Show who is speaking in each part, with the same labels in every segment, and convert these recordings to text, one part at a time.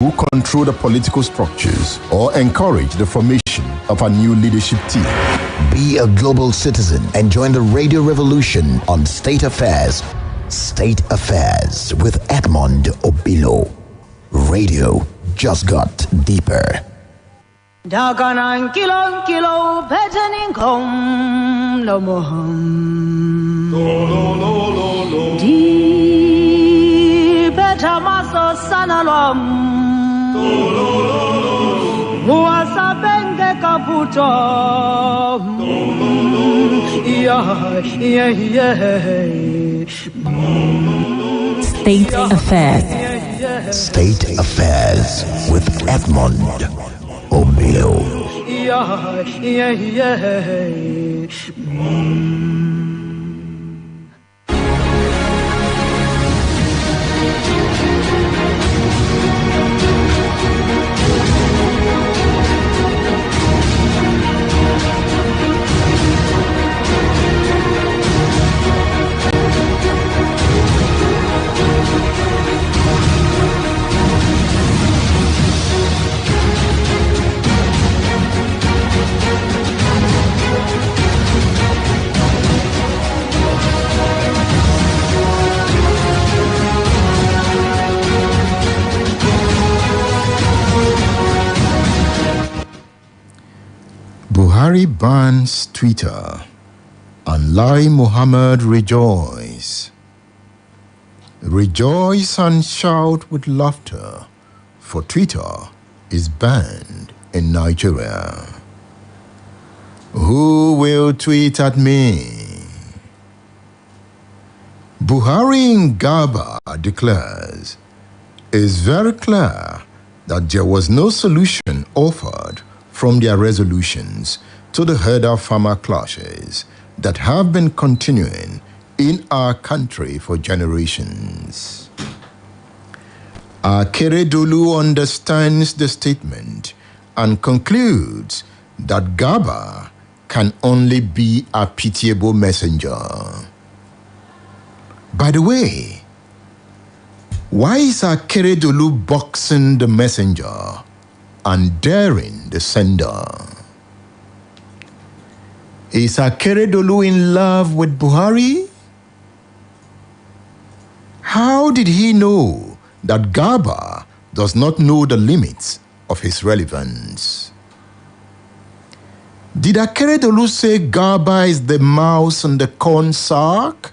Speaker 1: who control the political structures or encourage the formation of a new leadership team.
Speaker 2: Be a global citizen and join the radio revolution on State Affairs. State Affairs with Edmund Obilo. Radio just got deeper.
Speaker 3: Daganan kilo petaning kom no moham. Di beta maso sanalom. Muasa benge kaputo.
Speaker 4: State Affairs.
Speaker 2: State Affairs with Edmund Obilo.
Speaker 1: Buhari bans Twitter and Lai Muhammad rejoice. Rejoice and shout with laughter, for Twitter is banned in Nigeria. Who will tweet at me? Buhari in Gaba declares it's very clear that there was no solution offered from their resolutions to the herder-farmer clashes that have been continuing in our country for generations. Akeredolu understands the statement and concludes that Gaba can only be a pitiable messenger. By the way, why is Akeredolu boxing the messenger and daring the sender? Is Akeredolu in love with Buhari? How did he know that Gaba does not know the limits of his relevance? Did Akeredolu say Gaba is the mouse in the corn sack?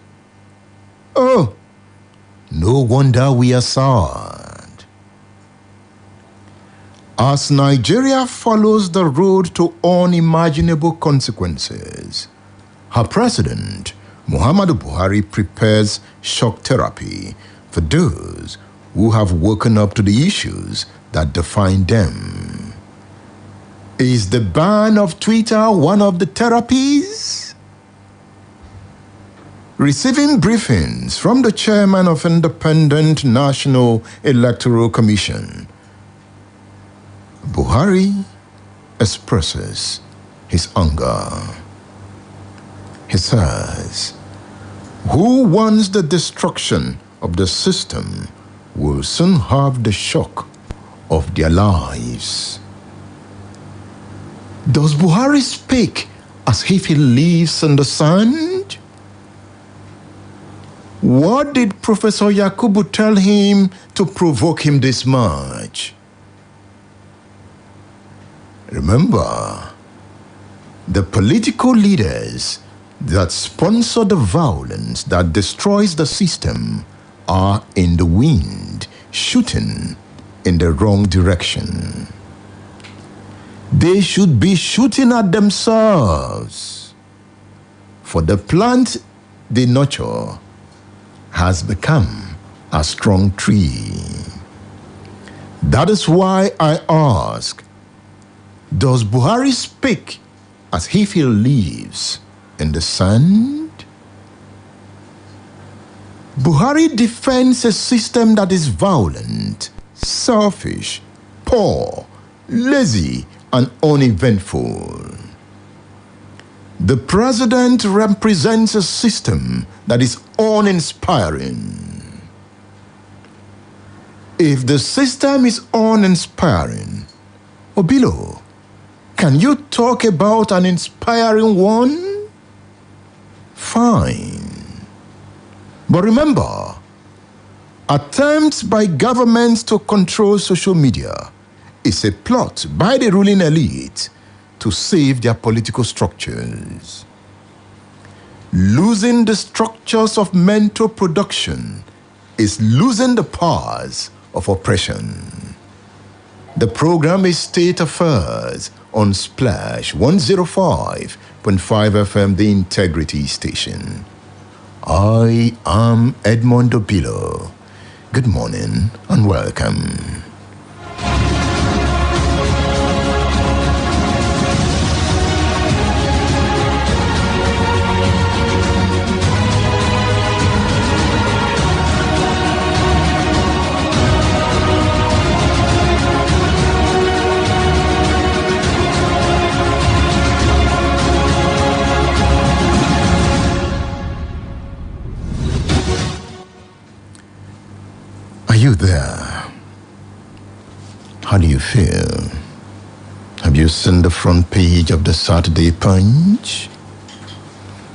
Speaker 1: Oh, no wonder we are sad. As Nigeria follows the road to unimaginable consequences, her president, Muhammadu Buhari, prepares shock therapy for those who have woken up to the issues that define them. Is the ban of Twitter one of the therapies? Receiving briefings from the chairman of Independent National Electoral Commission, Buhari expresses his anger. He says, "Who wants the destruction of the system will soon have the shock of their lives." Does Buhari speak as if he lives in the sand? What did Professor Yakubu tell him to provoke him this much? Remember, the political leaders that sponsor the violence that destroys the system are in the wind, shooting in the wrong direction. They should be shooting at themselves, for the plant they nurture has become a strong tree. That is why I ask, does Buhari speak as if he lives in the sand? Buhari defends a system that is violent, selfish, poor, lazy, and uneventful. The president represents a system that is uninspiring. If the system is uninspiring, Obilo, can you talk about an inspiring one? Fine. But remember, attempts by governments to control social media is a plot by the ruling elite to save their political structures. Losing the structures of mental production is losing the powers of oppression. The program is State Affairs on Splash 105.5 FM, the Integrity Station. I am Edmund Obilo. Good morning and welcome. Are you there? How do you feel? Have you seen the front page of the Saturday Punch?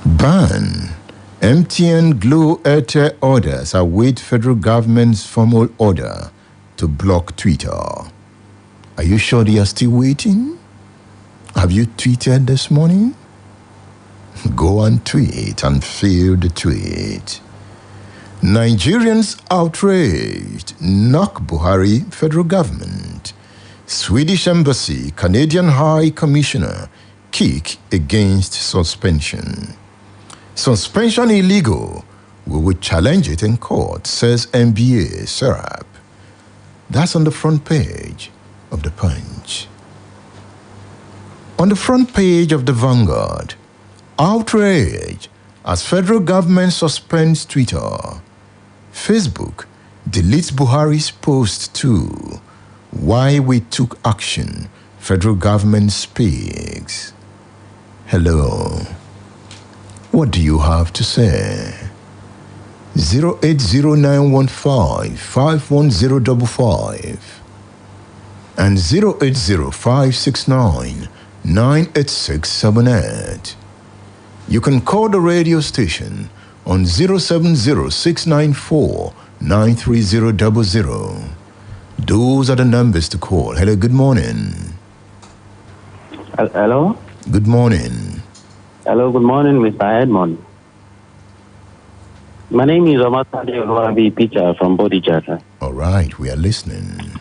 Speaker 1: Ban. MTN Glo Airtel orders await federal government's formal order to block Twitter. Are you sure they are still waiting? Have you tweeted this morning? Go and tweet and feel the tweet. Nigerians outraged, knock Buhari federal government. Swedish embassy, Canadian High Commissioner, kick against suspension. Suspension illegal. We will challenge it in court, says MBA Serap. That's on the front page of the Punch. On the front page of the Vanguard, outrage as federal government suspends Twitter. Facebook deletes Buhari's post too. Why we took action, federal government speaks. Hello. What do you have to say? 08091551055 and 08056998678. You can call the radio station on 070-694-93000. Those are the numbers to call. Hello, good morning.
Speaker 5: Hello?
Speaker 1: Good morning.
Speaker 5: Hello, good morning, Mr. Edmund. My name is Omatade Olwabi Peter from Bodija.
Speaker 1: All right, we are listening.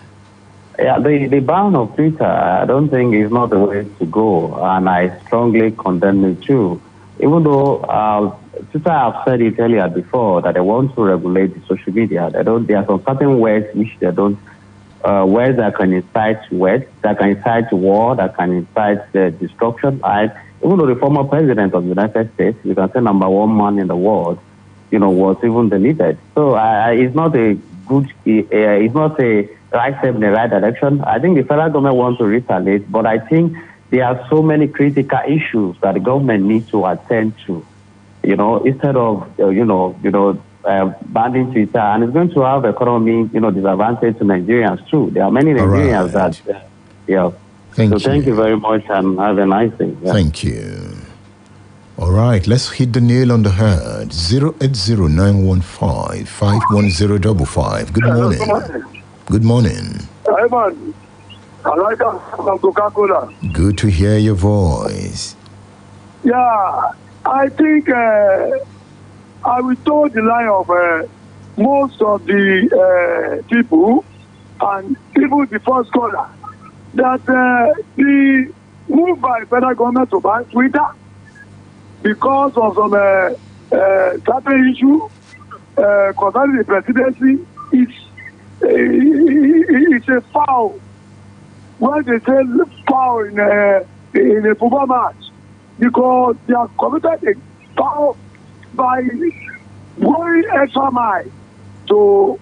Speaker 5: Yeah, the ban of Twitter, I don't think is not the way to go, and I strongly condemn it too. Even though Twitter have said it earlier before that they want to regulate the social media, there are some certain words which they don't, words that can incite war, that can incite destruction. Even though the former president of the United States, you can say number one man in the world, was even deleted. So it's not a good, it's not a right step in the right direction. I think the federal government wants to retaliate, but I think there are so many critical issues that the government needs to attend to, instead of, banning Twitter. And it's going to have economy, disadvantage to Nigerians too. There are many Nigerians that, Thank you very much and have a nice day. Yeah.
Speaker 1: Thank you. All right, let's hit the nail on the head. 08091551055. Good morning. Good morning.
Speaker 6: Ivan, I like that from Coca-Cola.
Speaker 1: Good to hear your voice.
Speaker 6: Yeah, I think I will toe the line of most of the people and even the first caller that the move by federal government to ban Twitter because of some certain issue concerning the presidency it's a foul. When they say foul in a football match, because they are committed a foul by going extra mile to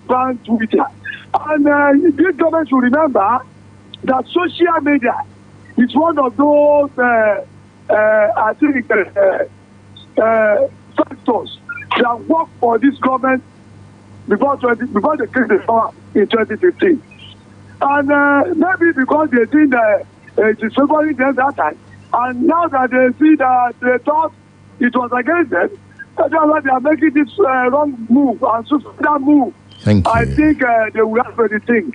Speaker 6: ban Twitter. And this government should remember that social media is one of those, I think, factors that work for this government before they came to power in 2015. And maybe because they think that it is favoring them that time, and now that they see that they thought it was against them, that's why they are making this wrong move and suicidal move.
Speaker 1: Thank you.
Speaker 6: I think they will have anything.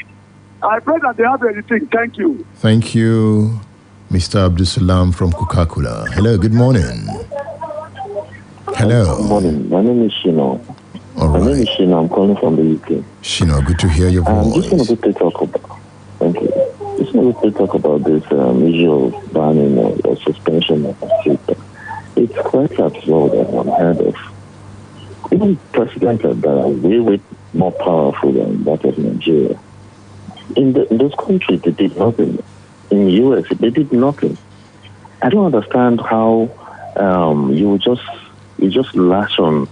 Speaker 6: I pray that they have anything. Thank you.
Speaker 1: Thank you, Mr. Abdul Salam from Coca-Cola. Hello, good morning. Hello.
Speaker 7: Good morning. My name is Shino.
Speaker 1: All
Speaker 7: My name is
Speaker 1: right.
Speaker 7: Shino. I'm calling from the UK.
Speaker 1: Shino, good to hear your
Speaker 7: I'm just going
Speaker 1: voice.
Speaker 7: to quickly talk about. Thank you. Just going to quickly talk about this issue of banning or suspension of Twitter. It's quite absurd and unheard of. Even presidents that are way more powerful than that of Nigeria. In those countries, they did nothing. In the US, they did nothing. I don't understand how you just lash on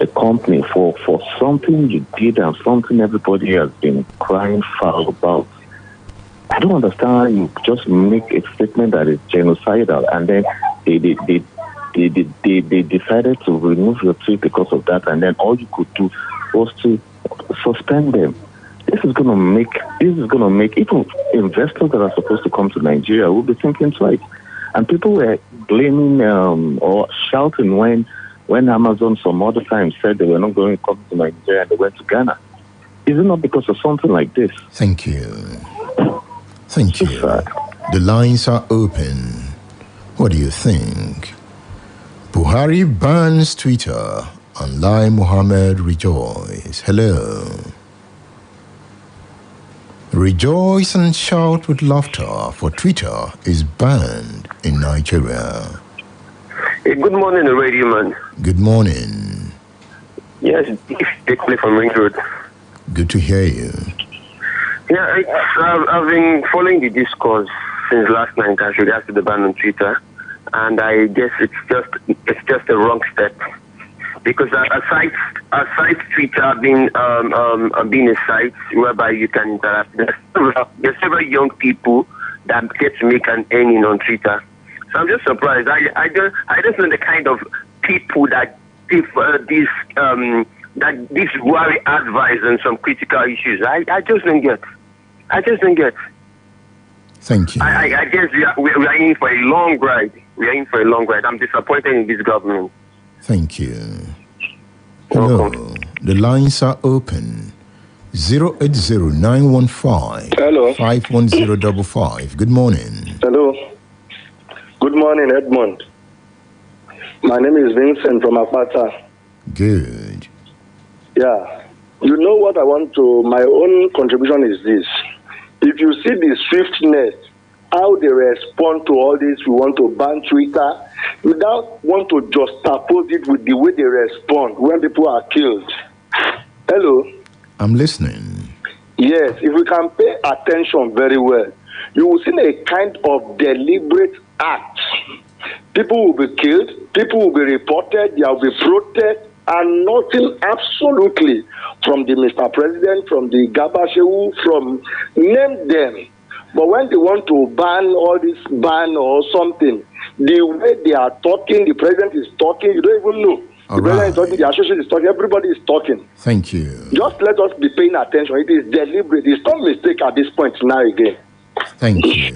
Speaker 7: a company for something you did and something everybody has been crying foul about. I don't understand how you just make a statement that is genocidal and then they decided to remove your tweet because of that, and then all you could do was to suspend them. This is gonna make even investors that are supposed to come to Nigeria will be thinking twice. And people were blaming or shouting when Amazon some other times said they were not going to come to Nigeria and they went to Ghana. Is it not because of something like this?
Speaker 1: Thank you. Thank you. The lines are open. What do you think? Buhari bans Twitter and Lai Mohammed rejoice. Hello. Rejoice and shout with laughter, for Twitter is banned in Nigeria.
Speaker 8: Hey, good morning, Radio Man.
Speaker 1: Good morning.
Speaker 8: Yes, it's Play from Ring Road.
Speaker 1: Good to hear you.
Speaker 8: Yeah, I've been following the discourse since last night as regards to the ban on Twitter, and I guess it's just a wrong step, because aside Twitter being a site whereby you can interact, there's several young people that get to make an earning on Twitter. So I'm just surprised. I just know the kind of people that these worry advice on some critical issues. I just don't get.
Speaker 1: Thank you.
Speaker 8: I guess we are in for a long ride. We are in for a long ride. I'm disappointed in this government.
Speaker 1: Thank you. Hello.
Speaker 8: Welcome.
Speaker 1: The lines are open. 080-915
Speaker 9: Hello.
Speaker 1: 51055. Good morning.
Speaker 9: Hello. Good morning, Edmund. My name is Vincent from Apata.
Speaker 1: Good.
Speaker 9: Yeah. You know what I want to, my own contribution is this. If you see the swiftness, how they respond to all this, we want to ban Twitter, you don't want to juxtapose it with the way they respond when people are killed. Hello?
Speaker 1: I'm listening.
Speaker 9: Yes, if we can pay attention very well, you will see a kind of deliberate act. People will be killed, people will be reported, there will be protest, and nothing absolutely from the Mr. President, from the Gabashewu, from name them. But when they want to ban all this ban or something, the way they are talking, the president is talking, you don't even know.
Speaker 1: All
Speaker 9: the president is
Speaker 1: right.
Speaker 9: talking, the association is talking, everybody is talking.
Speaker 1: Thank you.
Speaker 9: Just let us be paying attention. It is deliberate. It's not mistake at this point now again.
Speaker 1: Thank you.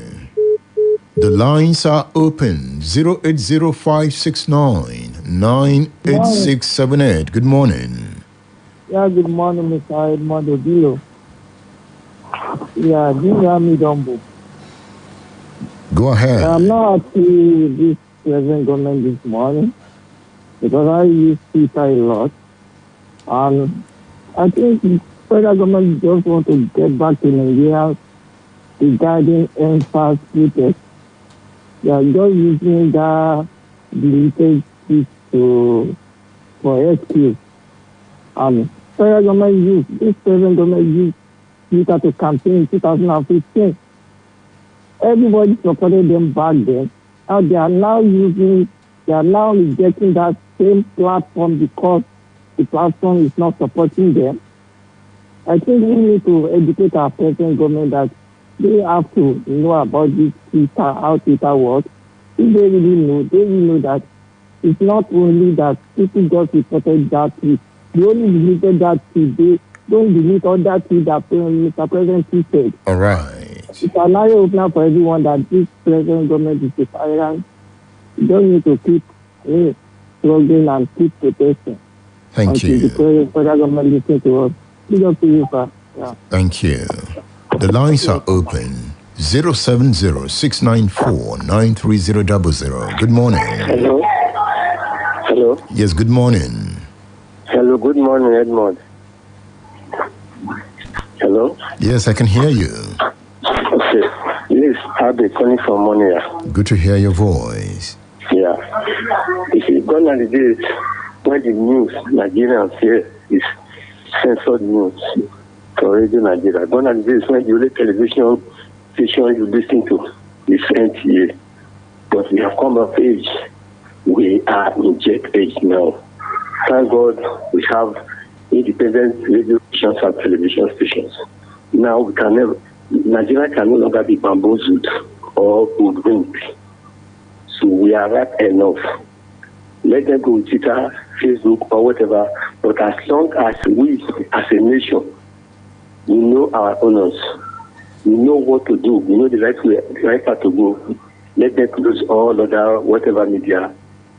Speaker 1: The lines are open. 080-569-98678. Good morning.
Speaker 10: Yeah, good morning, Mr. Edmund Obilo. Yeah, this is me Dumbo.
Speaker 1: Go ahead.
Speaker 10: I'm not happy with this present government this morning because I use Twitter a lot. And I think the federal government just want to get back to Nigeria regarding NFAS Twitter. They are just using that deleted tweet for excuse. And federal government used, this present government used Twitter to campaign in 2015. Everybody supported them back then. And they are now rejecting that same platform because the platform is not supporting them. I think we need to educate our present government that they have to know about this Twitter, how Twitter works. If they really know that it's not only that people just reported that tweet. They only deleted that tweet. They don't delete all that tweet that Mr. President tweeted.
Speaker 1: All right.
Speaker 10: It's an eye opener for everyone that this present government is a tyrant. You don't need to keep struggling and keep protesting.
Speaker 1: Thank you.
Speaker 10: The federal government listens to us. Big up to you, sir. Yeah.
Speaker 1: Thank you. The lines are open. 070-694-93000. Good morning.
Speaker 11: Hello. Hello.
Speaker 1: Yes, good morning.
Speaker 11: Hello, good morning, Edmund. Hello.
Speaker 1: Yes, I can hear you.
Speaker 11: Okay. This is Abe calling from Monia.
Speaker 1: Good to hear your voice.
Speaker 11: Yeah. If you gone on the days when the news Nigerians hear is censored news for Radio Nigeria, gone on the days when the only television station you listen to is NTA. But we have come of age. We are in jet age now. Thank God we have independent radio stations and television stations. Now we can never, Nigeria can no longer be bamboozled or hoodwinked. So we are right enough. Let them go with Twitter, Facebook, or whatever. But as long as we, as a nation, we know our owners, we know what to do, we know the right path to go, let them close all other whatever media.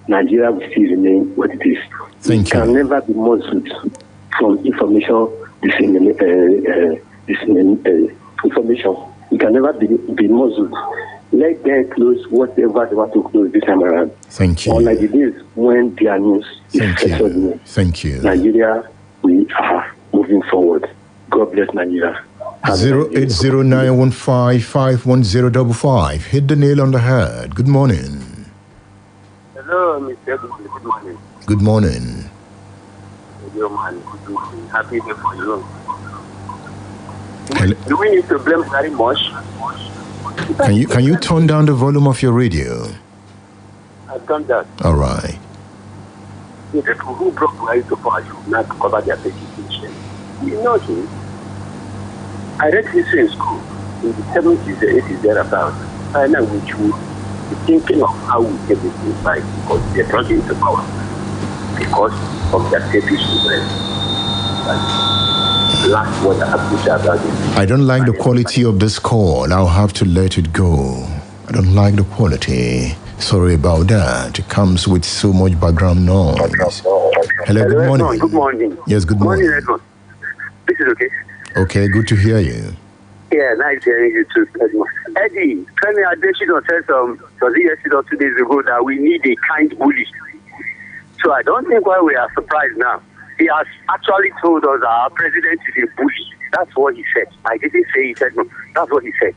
Speaker 11: Nigeria will still remain what it is.
Speaker 1: Thank you.
Speaker 11: Can never be muzzled from information information. We can never be muzzled. Let them close whatever they want to close this time around.
Speaker 1: Thank you.
Speaker 11: Unlike the days when their news is censored.
Speaker 1: Thank you.
Speaker 11: Nigeria, we are moving forward. God bless Nigeria.
Speaker 1: 08091551055. Hit the nail on the head. Good morning.
Speaker 12: Hello, Mr. Good morning.
Speaker 1: Good morning.
Speaker 12: Good morning. Happy day for you.
Speaker 1: Hello.
Speaker 12: Do we need to blame very much?
Speaker 1: Can you turn down the volume of your radio?
Speaker 12: I've done that.
Speaker 1: All right.
Speaker 12: The people who broke Buhari to power should not cover their education. You know him. I read history in school in the 70s, the 80s, thereabouts. And now we should be thinking of how we get this inside because they're trying into power because of their selfish interest. Last word I have to say about it.
Speaker 1: I don't like the quality of this call. I'll have to let it go. I don't like the quality. Sorry about that. It comes with so much background noise. Hello, good morning.
Speaker 12: Edmund, good morning.
Speaker 1: Yes, good morning.
Speaker 12: Good morning, Edmund. This is okay?
Speaker 1: Okay, good to hear you.
Speaker 12: Yeah, nice hearing you too, Edmund. Eddie, Femi Adesina said was it yesterday or 2 days ago that we need a kind bully. So I don't think why we are surprised now. He has actually told us that our president is a bully. That's what he said. I didn't say it, Edmund. That's what he said.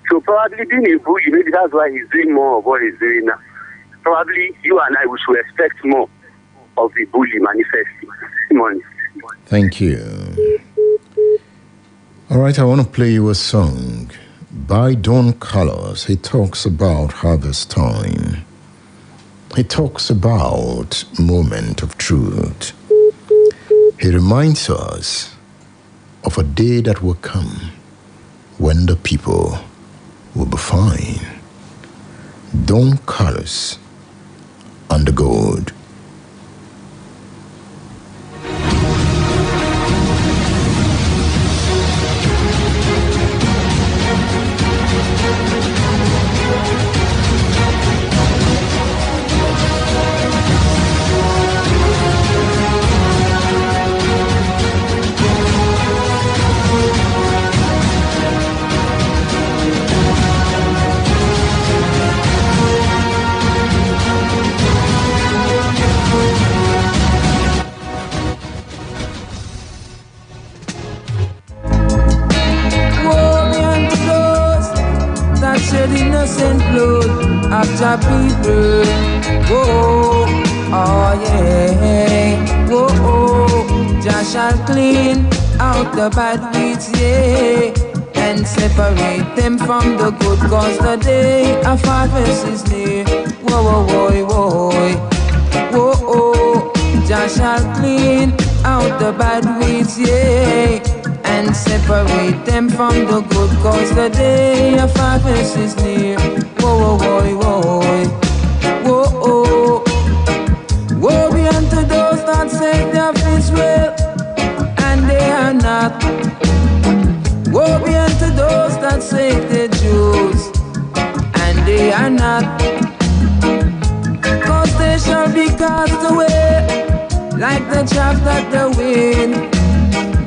Speaker 12: So probably being a bully, maybe that's why he's doing more of what he's doing now. Probably you and I, we should expect more of the bully manifesting. Morning.
Speaker 1: Thank you. All right, I want to play you a song by Don Carlos. He talks about harvest time. He talks about moment of truth. He reminds us of a day that will come when the people will be fine. Don Carlos on the gold.
Speaker 13: Innocent blood after people. Whoa, oh yeah. Whoa, Jah shall clean out the bad weeds, yeah, and separate them from the good, cause the day of harvest is near. Whoa, whoa, whoa, whoa, whoa, Jah shall clean out the bad weeds, yeah, and separate them from the good, cause the day of harvest is near. Whoa, whoa, whoa, whoa, whoa, whoa, woe be unto those that say their face will not. Woe be unto those that say they're Jews, and they are not. Cause they shall be cast away, like the chaff that the wind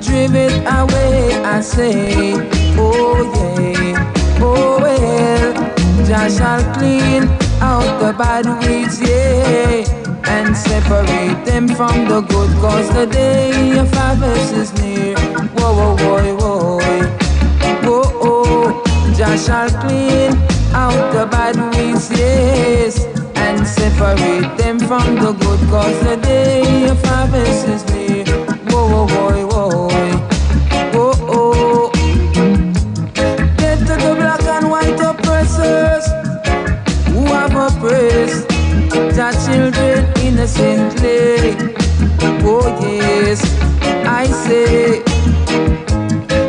Speaker 13: drive it away. I say, oh yeah, oh well, Jah shall clean out the bad weeds, yeah, and separate them from the good, cause the day of harvest is near. Whoa, whoa, whoa, whoa, whoa, oh, Jah shall clean out the bad weeds, yes, and separate them from the good, cause the day of harvest is near. Whoa, whoa, whoa, whoa, oh. Get to the black and white oppressors who have oppressed the children innocently. Oh yes, I say,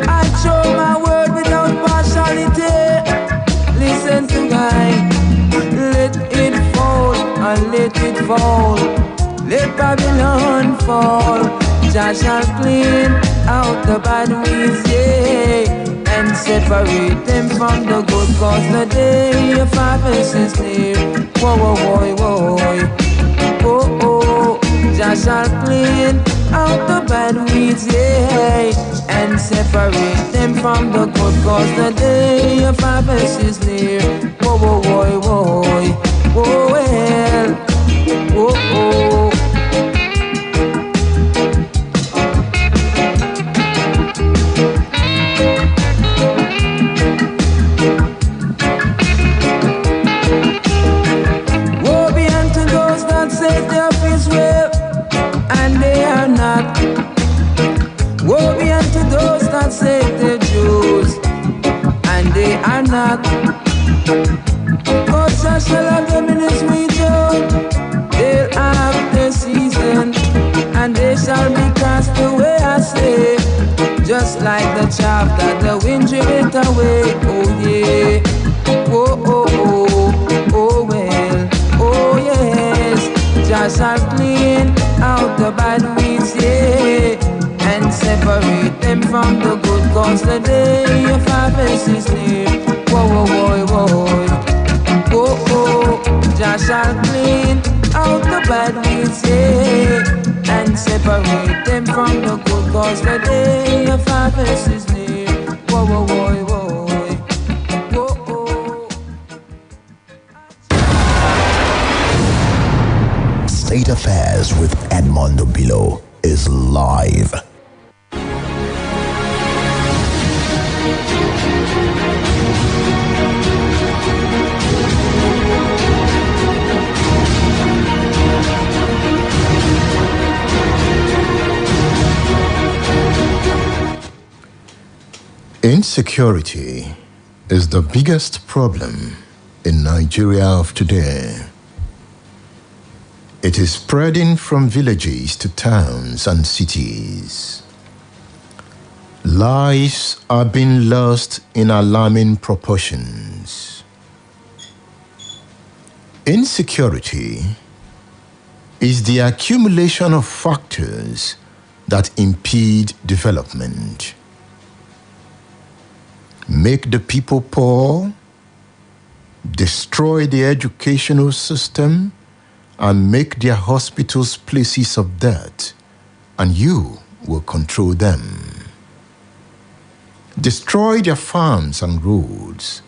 Speaker 13: I show my word without partiality. Listen to God, let it fall and let it fall. Let Babylon fall. Jah shall clean out the bad weeds, yeah, and separate them from the good, cause the day of harvest is near. Whoa, whoa, whoa, whoa, oh, oh, Jah shall clean out the bad weeds, yeah, and separate them from the good, cause the day of harvest is near. Whoa, whoa, whoa, whoa, whoa, well, whoa, oh. Woe be unto those that say they're Jews, and they are not. God shall have them in his region. They'll have their season, and they shall be cast away, I say, just like the chaff that the wind drive it away. Oh yeah, oh, oh, oh, oh well, oh yes, Jah shall clean out the bad weeds, yeah, and separate them from the good, cause the day of harvest is near. Whoa, whoa, whoa, whoa, whoa, oh, Jah shall clean out the bad weeds, yeah, and separate them from the good, cause the day of harvest is near. Whoa, whoa, whoa, whoa, whoa, oh.
Speaker 2: State Affairs with Edmund Obilo is live.
Speaker 1: Insecurity is the biggest problem in Nigeria of today. It is spreading from villages to towns and cities. Lives are being lost in alarming proportions. Insecurity is the accumulation of factors that impede development, make the people poor, destroy the educational system, and make their hospitals places of death, and you will control them. Destroy their farms and roads,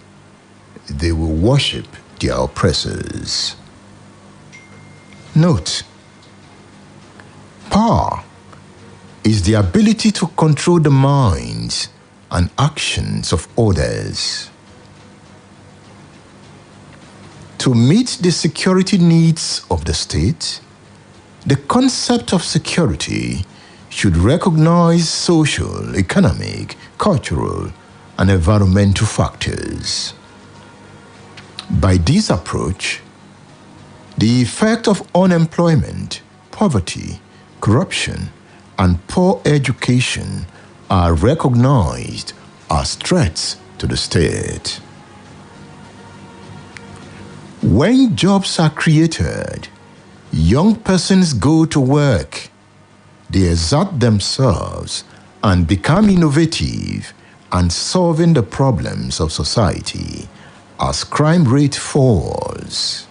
Speaker 1: they will worship their oppressors. Note, power is the ability to control the minds and actions of others. To meet the security needs of the state, the concept of security should recognize social, economic, cultural, and environmental factors. By this approach, the effect of unemployment, poverty, corruption, and poor education are recognized as threats to the state. When jobs are created, young persons go to work. They exert themselves and become innovative and solving the problems of society as crime rate falls.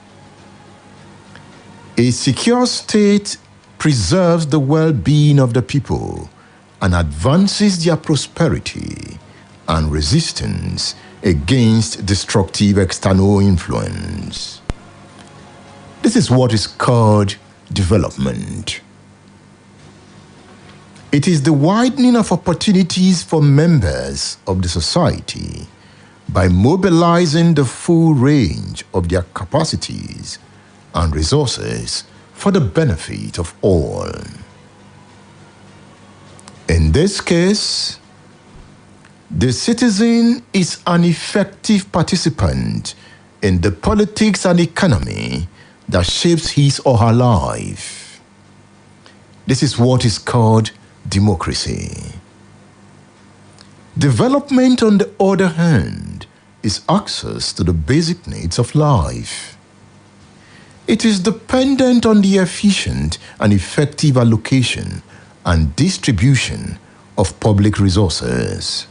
Speaker 1: A secure state preserves the well-being of the people and advances their prosperity and resistance against destructive external influence. This is what is called development. It is the widening of opportunities for members of the society by mobilizing the full range of their capacities and resources for the benefit of all. In this case, the citizen is an effective participant in the politics and economy that shapes his or her life. This is what is called democracy. Development, on the other hand, is access to the basic needs of life. It is dependent on the efficient and effective allocation and distribution of public resources.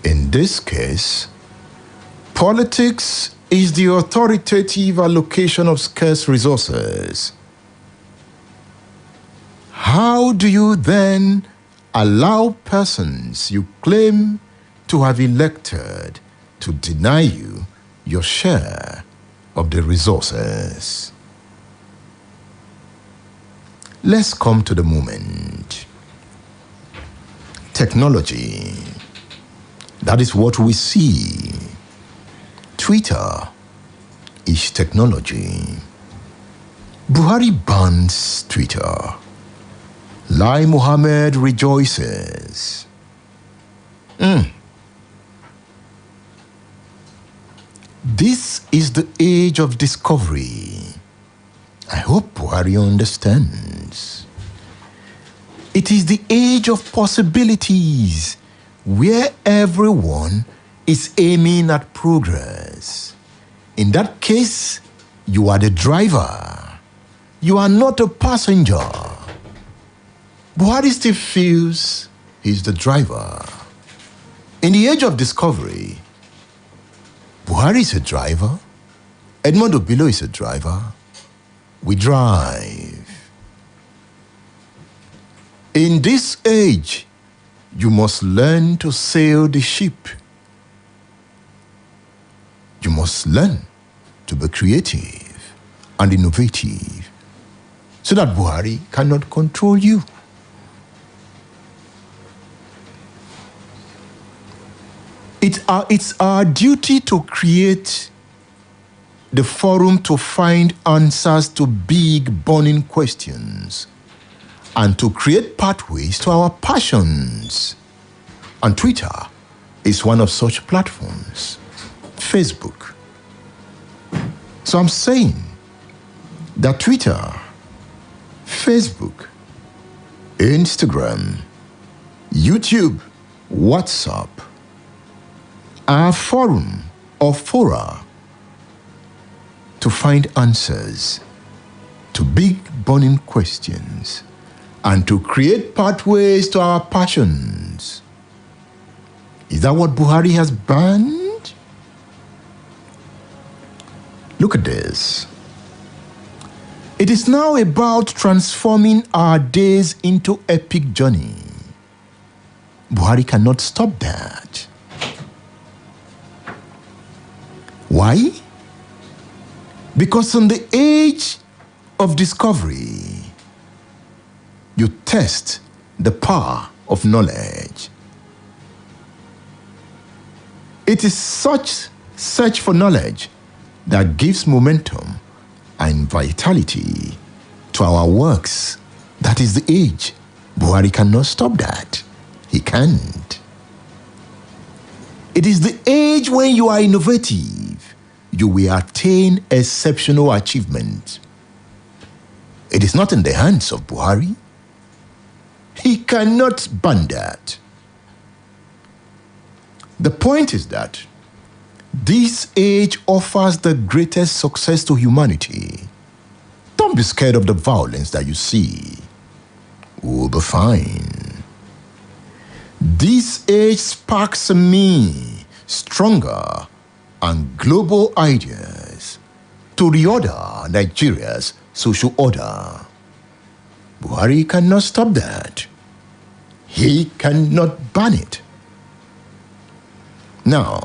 Speaker 1: In this case, politics is the authoritative allocation of scarce resources. How do you then allow persons you claim to have elected to deny you your share of the resources? Let's come to the moment. Technology. That is what we see. Twitter is technology. Buhari bans Twitter. Lai Mohammed rejoices. This is the age of discovery. I hope Buhari understands. It is the age of possibilities, where everyone is aiming at progress. In that case, you are the driver. You are not a passenger. Buhari still feels he's the driver. In the age of discovery, Buhari is a driver. Edmund Obilo is a driver. We drive. In this age, you must learn to sail the ship. You must learn to be creative and innovative so that Buhari cannot control you. It's our duty to create the forum to find answers to big burning questions and to create pathways to our passions. And Twitter is one of such platforms. Facebook. So I'm saying that Twitter, Facebook, Instagram, YouTube, WhatsApp, our forum or fora to find answers to big burning questions and to create pathways to our passions. Is that what Buhari has banned? Look at this. It is now about transforming our days into epic journey. Buhari cannot stop that. Why? Because in the age of discovery, you test the power of knowledge. It is such search for knowledge that gives momentum and vitality to our works. That is the age. Buhari cannot stop that. He can't. It is the age when you are innovative. You will attain exceptional achievement. It is not in the hands of Buhari. He cannot ban that. The point is that this age offers the greatest success to humanity. Don't be scared of the violence that you see. We'll be fine. This age sparks in me stronger and global ideas to reorder Nigeria's social order. Buhari cannot stop that. He cannot ban it. Now,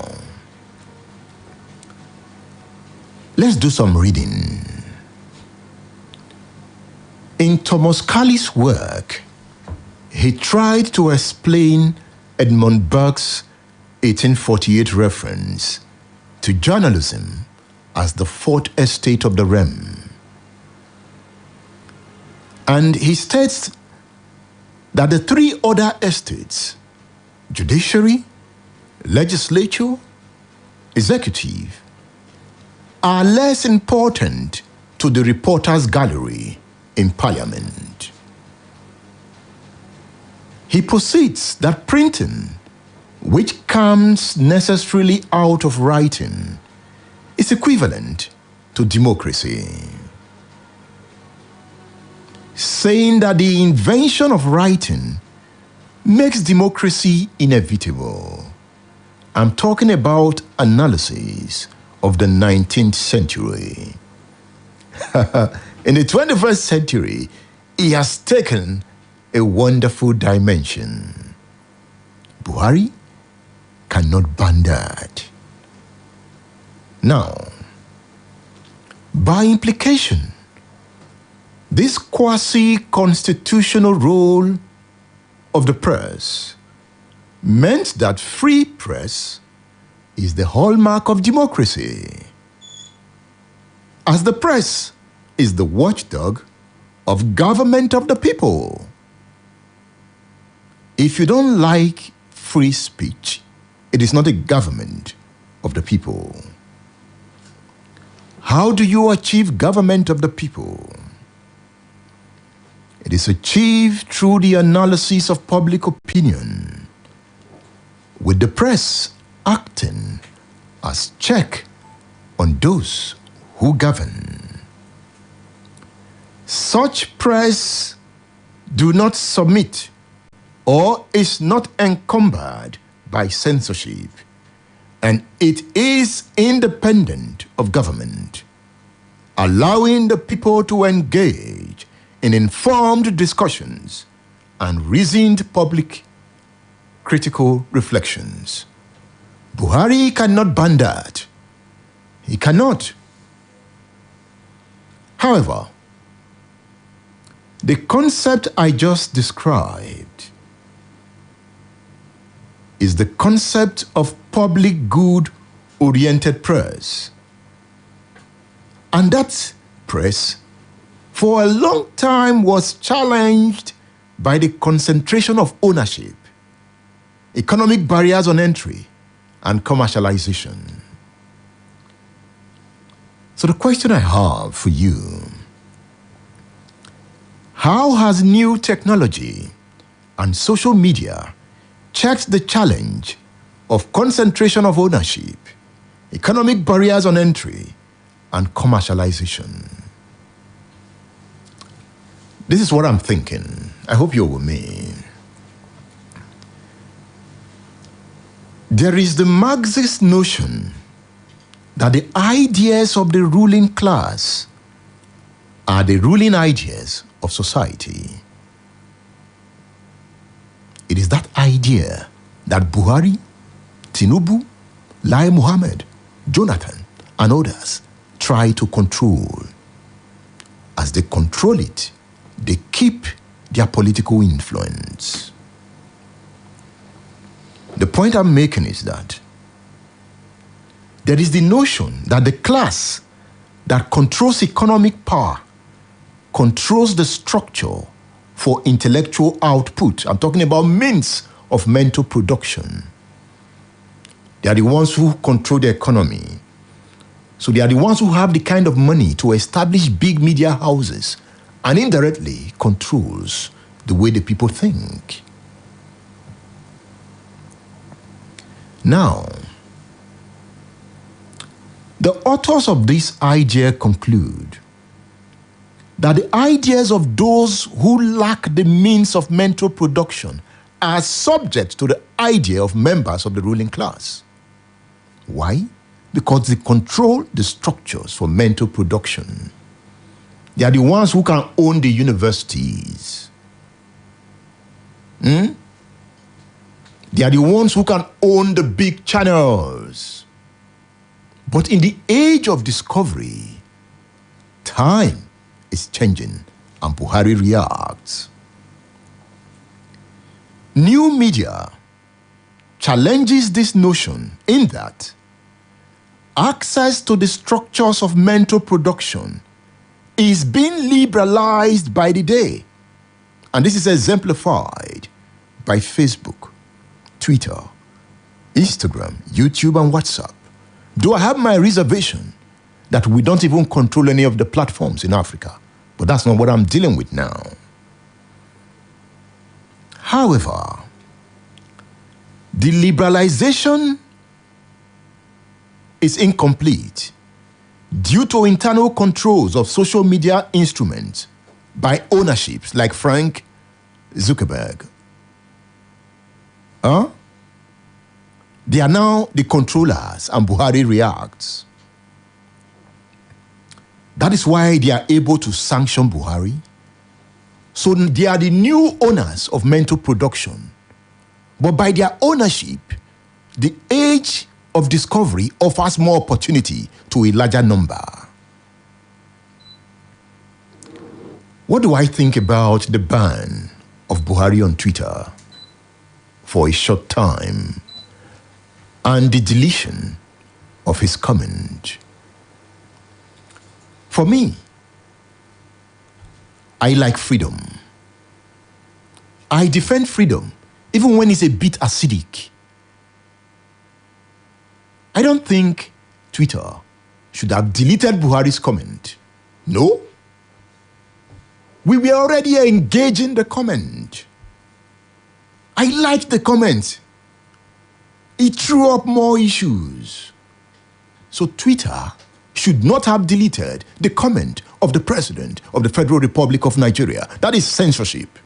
Speaker 1: let's do some reading. In Thomas Carlyle's work, he tried to explain Edmund Burke's 1848 reference to journalism as the fourth estate of the realm. And he states that the three other estates, judiciary, legislature, executive, are less important to the reporter's gallery in parliament. He proceeds that printing, which comes necessarily out of writing, is equivalent to democracy, saying that the invention of writing makes democracy inevitable. I'm talking about analysis of the 19th century. In the 21st century, he has taken a wonderful dimension. Buhari cannot ban that. Now, by implication, this quasi-constitutional role of the press meant that free press is the hallmark of democracy, as the press is the watchdog of government of the people. If you don't like free speech, it is not a government of the people. How do you achieve government of the people? It is achieved through the analysis of public opinion, with the press acting as check on those who govern. Such press do not submit or is not encumbered by censorship, and it is independent of government, allowing the people to engage in informed discussions and reasoned public critical reflections. Buhari cannot ban that. He cannot. However, the concept I just described is the concept of public good-oriented press. And that press, for a long time, was challenged by the concentration of ownership, economic barriers on entry, and commercialization. So the question I have for you: how has new technology and social media checked the challenge of concentration of ownership, economic barriers on entry, and commercialization? This is what I'm thinking. I hope you're with me. There is the Marxist notion that the ideas of the ruling class are the ruling ideas of society. It is that idea that Buhari, Tinubu, Lai Mohammed, Jonathan, and others try to control. As they control it, they keep their political influence. The point I'm making is that there is the notion that the class that controls economic power controls the structure for intellectual output. I'm talking about means of mental production. They are the ones who control the economy. So they are the ones who have the kind of money to establish big media houses and indirectly controls the way the people think. Now, the authors of this idea conclude that the ideas of those who lack the means of mental production are subject to the idea of members of the ruling class. Why? Because they control the structures for mental production. They are the ones who can own the universities. They are the ones who can own the big channels. But in the age of discovery, time is changing, and Buhari reacts. New media challenges this notion in that access to the structures of mental production is being liberalized by the day. And this is exemplified by Facebook, Twitter, Instagram, YouTube, and WhatsApp. Do I have my reservation that we don't even control any of the platforms in Africa? But that's not what I'm dealing with now. However, the liberalization is incomplete due to internal controls of social media instruments by ownerships like Frank Zuckerberg. They are now the controllers, and Buhari reacts. That is why they are able to sanction Buhari. So they are the new owners of mental production. But by their ownership, the age of discovery offers more opportunity to a larger number. What do I think about the ban of Buhari on Twitter for a short time and the deletion of his comment? For me, I like freedom. I defend freedom, even when it's a bit acidic. I don't think Twitter should have deleted Buhari's comment. No. We were already engaging the comment. I liked the comment. It threw up more issues. So Twitter should not have deleted the comment of the President of the Federal Republic of Nigeria. That is censorship.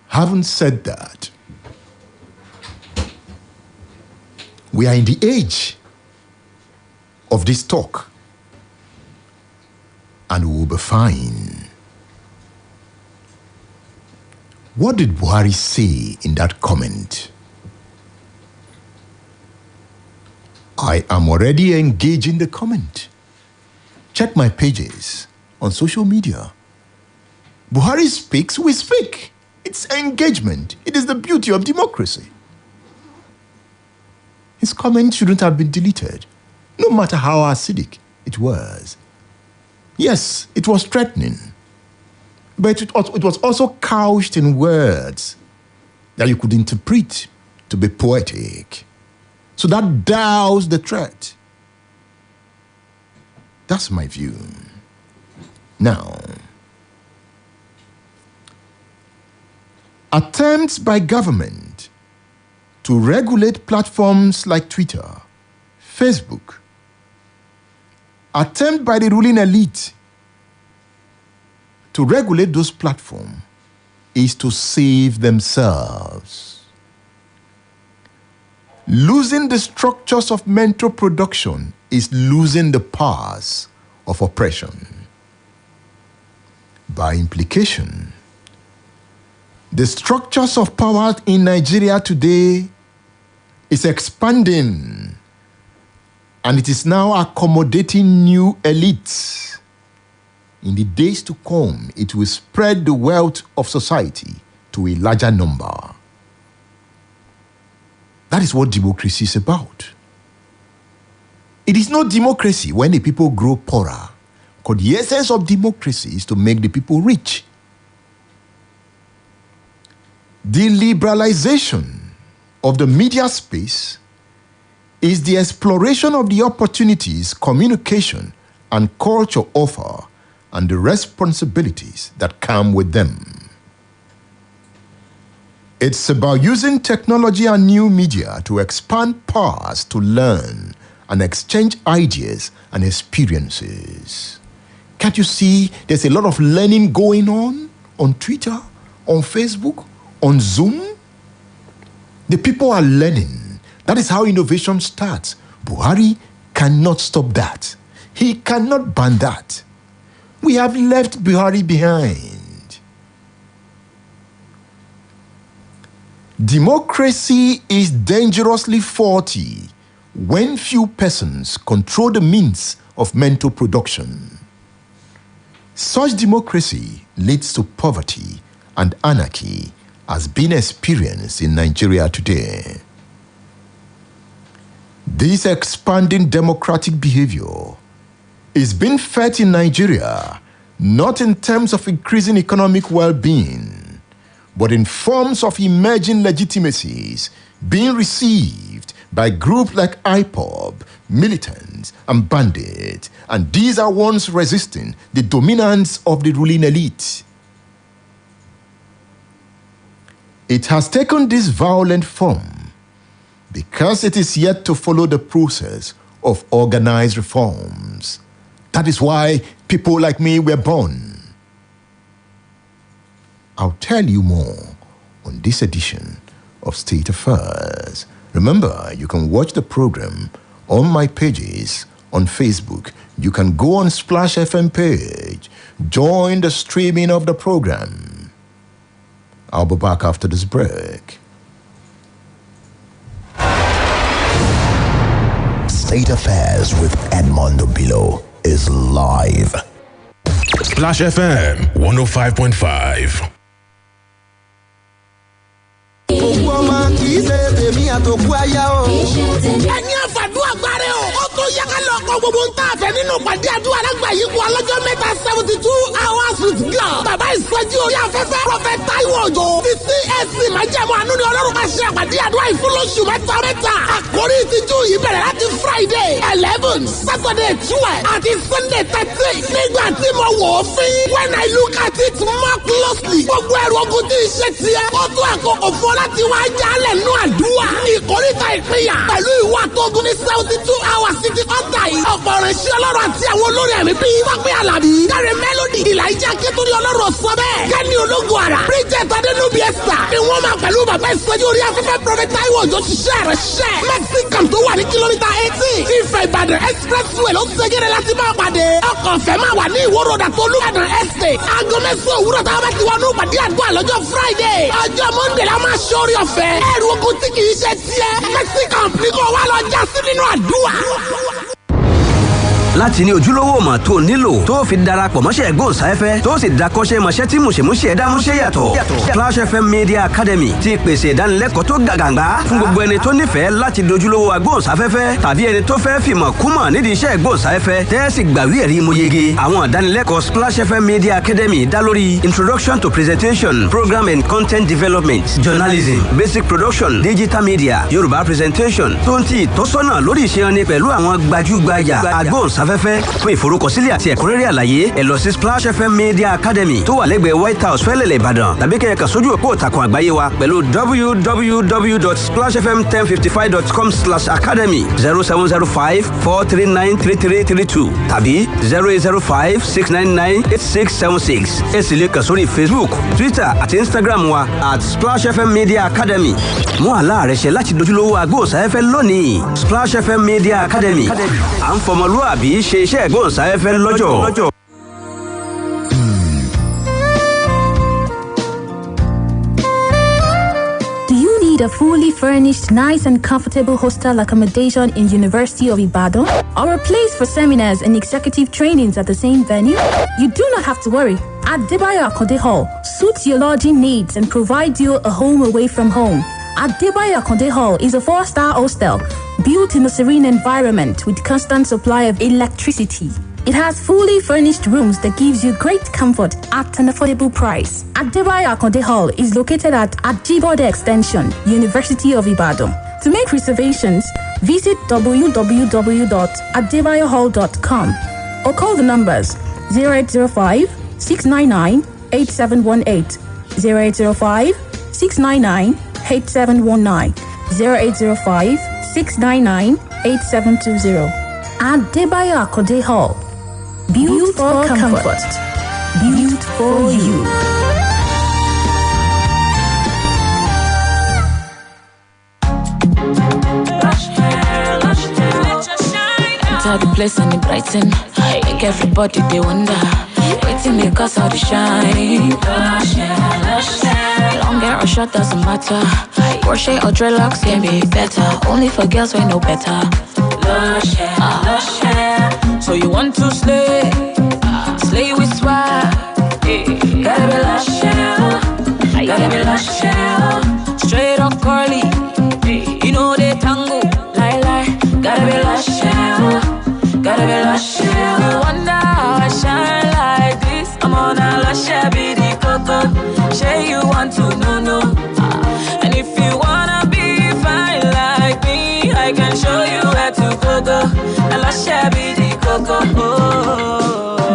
Speaker 1: Having said that, we are in the age of this talk, and we will be fine. What did Buhari say in that comment? I am already engaging the comment. Check my pages on social media. Buhari speaks, we speak. It's engagement. It is the beauty of democracy. His comment shouldn't have been deleted, no matter how acidic it was. Yes, it was threatening, but it was also couched in words that you could interpret to be poetic. So that doused the threat. That's my view. Now, attempts by government to regulate platforms like Twitter, Facebook, attempt by the ruling elite to regulate those platforms is to save themselves. Losing the structures of mental production is losing the powers of oppression. By implication, the structures of power in Nigeria today is expanding, and it is now accommodating new elites. In the days to come, it will spread the wealth of society to a larger number. That is what democracy is about. It is not democracy when the people grow poorer, because the essence of democracy is to make the people rich. The liberalization of the media space is the exploration of the opportunities communication and culture offer and the responsibilities that come with them. It's about using technology and new media to expand powers to learn and exchange ideas and experiences. Can't you see there's a lot of learning going on Twitter, on Facebook, on Zoom. The people are learning. That is how innovation starts. Buhari cannot stop that. He cannot ban that. We have left Buhari behind. Democracy is dangerously faulty when few persons control the means of mental production. Such democracy leads to poverty and anarchy as being experienced in Nigeria today. This expanding democratic behavior is being fed in Nigeria not in terms of increasing economic well-being, but in forms of emerging legitimacies being received by groups like IPOB, militants, and bandits, and these are ones resisting the dominance of the ruling elite. It has taken this violent form because it is yet to follow the process of organized reforms. That is why people like me were born. I'll tell you more on this edition of State Affairs. Remember, you can watch the program on my pages on Facebook. You can go on Splash FM page, join the streaming of the program. I'll be back after this break.
Speaker 2: State Affairs with Edmund Obilo is live.
Speaker 14: Splash FM 105.5.
Speaker 15: ẹni àfàdúrà gbáre o ó tó yẹ ká lọ kọ gbogbo ń tà fẹ́ nínú pàdé àdúrà lágbà yìí kú ọlọ́jọ́ mẹ́ta 72 hours with God. bàbá ìsọjí orí afẹ́fẹ́ Prophet Taiwo Òjó ti CAC májẹ̀mú àánú ni Ọlọ́run ká ṣe àpàdé àdúrà ìfúnlóṣù mẹ́ta. àkórí ìtìjú yìí bẹ̀rẹ̀ láti Friday 11 Saturday 12 àti Sunday 13. nígbà tí mo wò ó fín when I look at it more closely gbogbo ẹrù ogun tí iṣẹ́ tiẹ̀ ó tó àkókò fún láti wá jálẹ̀ nú àdúrà. ìkórìtà ìpínyà pẹ̀lú ìwà tógun ní 72 hours city ọ̀tà yìí. ọ̀pọ̀ ìrìnsí Ọlọ́run àti àwọn olórí ẹ̀mí bíi Tọ́pẹ́ Àlàbí, Dáre Melody, Ìlàjà Kétúndé Ọlọ́run sọ bẹ́ẹ̀. Kẹ́ni Ológun Àrà, Bridget Adénúbí Esther ni wọ́n máa pẹ̀lú bàbá ìsọjí orí afẹ́fẹ́ Prophet Taiwo Òjó ṣiṣẹ́ rẹ̀ ṣẹ́. Mexican tó wà ní kìlómítà 18 Ifẹ̀ Ìbàdàn expressway ló ṣẹ́gẹ́rẹ́ láti máa pàdé. ọkọ̀ ọ̀fẹ́ máa wà ní Ìwó Road àti Olúbàdàn estate. aago mẹ́sàn-án òwúrọ̀ táwọn bá ti wọnú ìpàdé àdúrà lọ́jọ́ Friday. ọjọ́ Monday la máa ṣorí ọ̀fẹ́. ẹrù ogun tí kì í ṣe tiẹ̀. Mexican ní kò wá lọ já sí nínú àdúrà.
Speaker 16: láti ní ojúlówó ọmọ tó nílò tó fi darapọ̀ mọ́ṣẹ́ gbóhùnsáfẹ́fẹ́ tó sì dakọ́ṣẹ́ mọṣẹ́ tí mùṣemúṣe ẹ̀dá múṣẹ́ yàtọ̀. Splash FM Media Academy ti pèsè ìdánilẹ́kọ̀ọ́ tó gàgàǹgbà fún gbogbo ẹni tó nífẹ̀ẹ́ láti dojúlówó agbóhùnsáfẹ́fẹ́ tàbí ẹni tó fẹ́ fìmọ̀ kúmọ̀ nídìí iṣẹ́ gbóhùnsáfẹ́fẹ́ tẹ́sí gbàwé ẹ̀rí mú yege. àwọn ìdánilẹ́kọ̀ọ́ Splash FM Media Academy dá lórí Introduction to Presentation, Program and Content Development, Journalism, Basic Production, Digital Media, Yorùbá Presentation, tó ń ti ìtọ́sọ́nà lórí ìṣẹ́yọni pẹ̀lú àwọn gbajúgbajà agbóhùnsáfẹ́fẹ́. fún ìforúkọsílẹ̀ àti ẹ̀kúnrẹ́rẹ́ àlàyé ẹ lọ sí Splash FM Media Academy tó wà lẹ́gbẹ̀ẹ́ White House Fẹ́lẹ́lẹ̀ Ìbàdàn tàbí kẹ́ ẹ kàn sójú òpó ìtàkùn àgbáyé wa pẹ̀lú www.splashfm1055.com/academy 0705-439-3332 tàbí 0805-699-8676. ẹ sì lè kàn sórí Facebook, Twitter àti Instagram wa @Splash FM Media Academy. mú àlá rẹ ṣẹ láti dojúlówó agbóhùnsáfẹ́fẹ́ lónìí. Splash FM Media Academy à ń fọmọlúwàbí ṣe iṣẹ́ ìgbóhùnsáfẹ́fẹ́ lọ́jọ́.
Speaker 17: Do you need a fully furnished, nice and comfortable hostel accommodation in University of Ibadan? Or a place for seminars and executive trainings at the same venue? You do not have to worry. Adebayo Akonde Hall suits your lodging needs and provides you a home away from home. Adebayo Akonde Hall is a 4-star hostel built in a serene environment with constant supply of electricity. It has fully furnished rooms that gives you great comfort at an affordable price. Adebayo Akonde Hall is located at Ajibode Extension, University of Ibadan. To make reservations, visit www.adebayohall.com or call the numbers 0805-699-8718, 0805-699-8719, 0805-699-8720. Adebayo Akonde Hall. Built for comfort. Built for you.
Speaker 18: all the place and it brighten. Make everybody they wonder. Waiting because all the shine. Lush hair, lush hair. Long hair or short doesn't matter. Crochet or dreadlocks can be better. Only for girls we know better. Lush hair, lush hair. So you want to slay? Slay with swag. Gotta be lush hair. Gotta be lush hair. Straight or curly. You know they tango. Lie. Gotta be lush hair. Gotta be lush hair. You wonder how I shine like this. I'm on a lush hair, be the coco. Say you want to know. And if you wanna be fine like me, I can show you where to go. A lush hair, be the coco.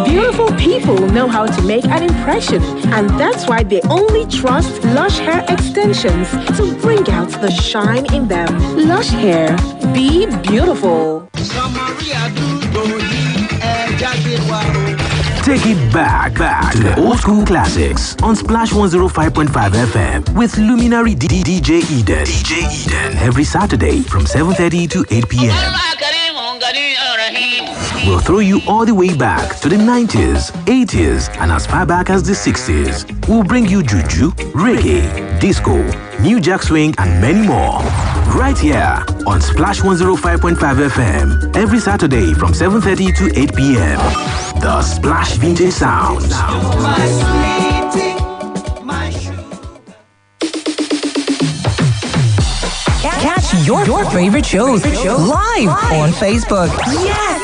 Speaker 19: Beautiful people know how to make an impression, and that's why they only trust Lush Hair Extensions to bring out the shine in them. Lush Hair, be beautiful.
Speaker 14: Take it back to the old school classics on Splash 105.5 FM with Luminary DJ Eden. Every Saturday from 7:30 to 8 p.m. We'll throw you all the way back to the 90s, 80s, and as far back as the 60s. We'll bring you juju, reggae, disco, new jack swing, and many more. Right here on Splash 105.5 FM. Every Saturday from 7:30 to 8 p.m. The Splash Vintage Sound.
Speaker 20: Catch your favorite shows live on Facebook. Yes.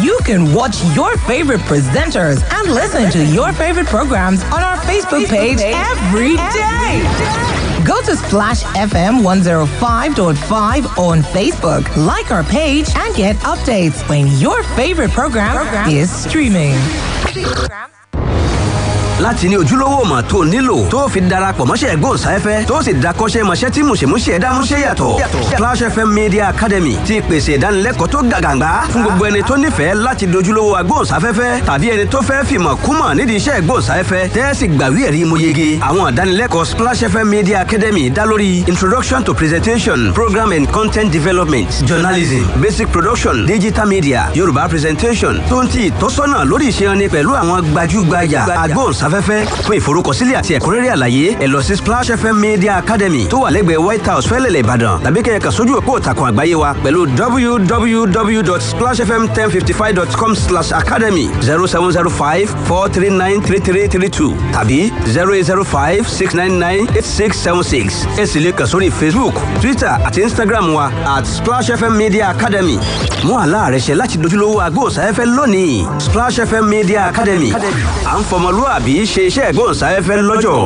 Speaker 20: You can watch your favorite presenters and listen to your favorite programs on our Facebook page every day. Go to Splash FM 105.5 on Facebook. Like our page and get updates when your favorite program is streaming.
Speaker 16: láti ní ojúlówó ọmọ tó nílò tó fi darapọ̀ mọ́ṣẹ́ ìgbóhùnsáfẹ́fẹ́ tó sì dákọ́ṣẹ́ mọṣẹ́ tí mùṣemúṣe dámúṣẹ́ yàtọ̀. Splash FM Media Academy ti pèsè ìdánilẹ́kọ̀ọ́ tó gàgàǹgbá fún gbogbo ẹni tó nífẹ̀ẹ́ láti dojúlówó agbóhùnsáfẹ́fẹ́ tàbí ẹni tó fẹ́ fìmọ̀ kúmọ̀ nídìí iṣẹ́ ìgbóhùnsáfẹ́fẹ́ tẹ́sí gbàwé ẹ̀rí mo yege. Àwọn ìdánilẹ́kọ̀ọ́ Splash FM Media Academy dá lórí Introduction to Presentation, Program and Content Development, Journalism, Basic Production, Digital Media, Yorùbá Presentation, tó ń ti ìtọ́sọ́nà lórí iṣẹ́ ẹni pẹ̀lú àwọn gbajúgbajà agbóhùnsáfẹ́fẹ́. Fún ìforúkọsílẹ̀ àti ẹ̀kúnrẹ́rẹ́ àlàyé ẹ lọ sí Splash FM Media Academy tó wà lẹ́gbẹ̀ẹ́ White House Fẹ́lẹ́lẹ̀ Ìbàdàn tàbí kẹ́ ẹ kàn sójú òpó ìtàkùn àgbáyé wa pẹ̀lú www.splashfm1055.com/academy 0705-439-3332 tàbí 0805-699-8676. ẹ sì lè kàn sórí Facebook, Twitter àti Instagram wa @Splash FM Media Academy. Mú àlá rẹ ṣẹ láti dojúlówó agbóhùnsáfẹ́fẹ́ lónìí. Splash FM Media Academy. À ń fọmọlúwàbí ṣe iṣẹ́ ìgbóhùnsáfẹ́fẹ́ lọ́jọ́.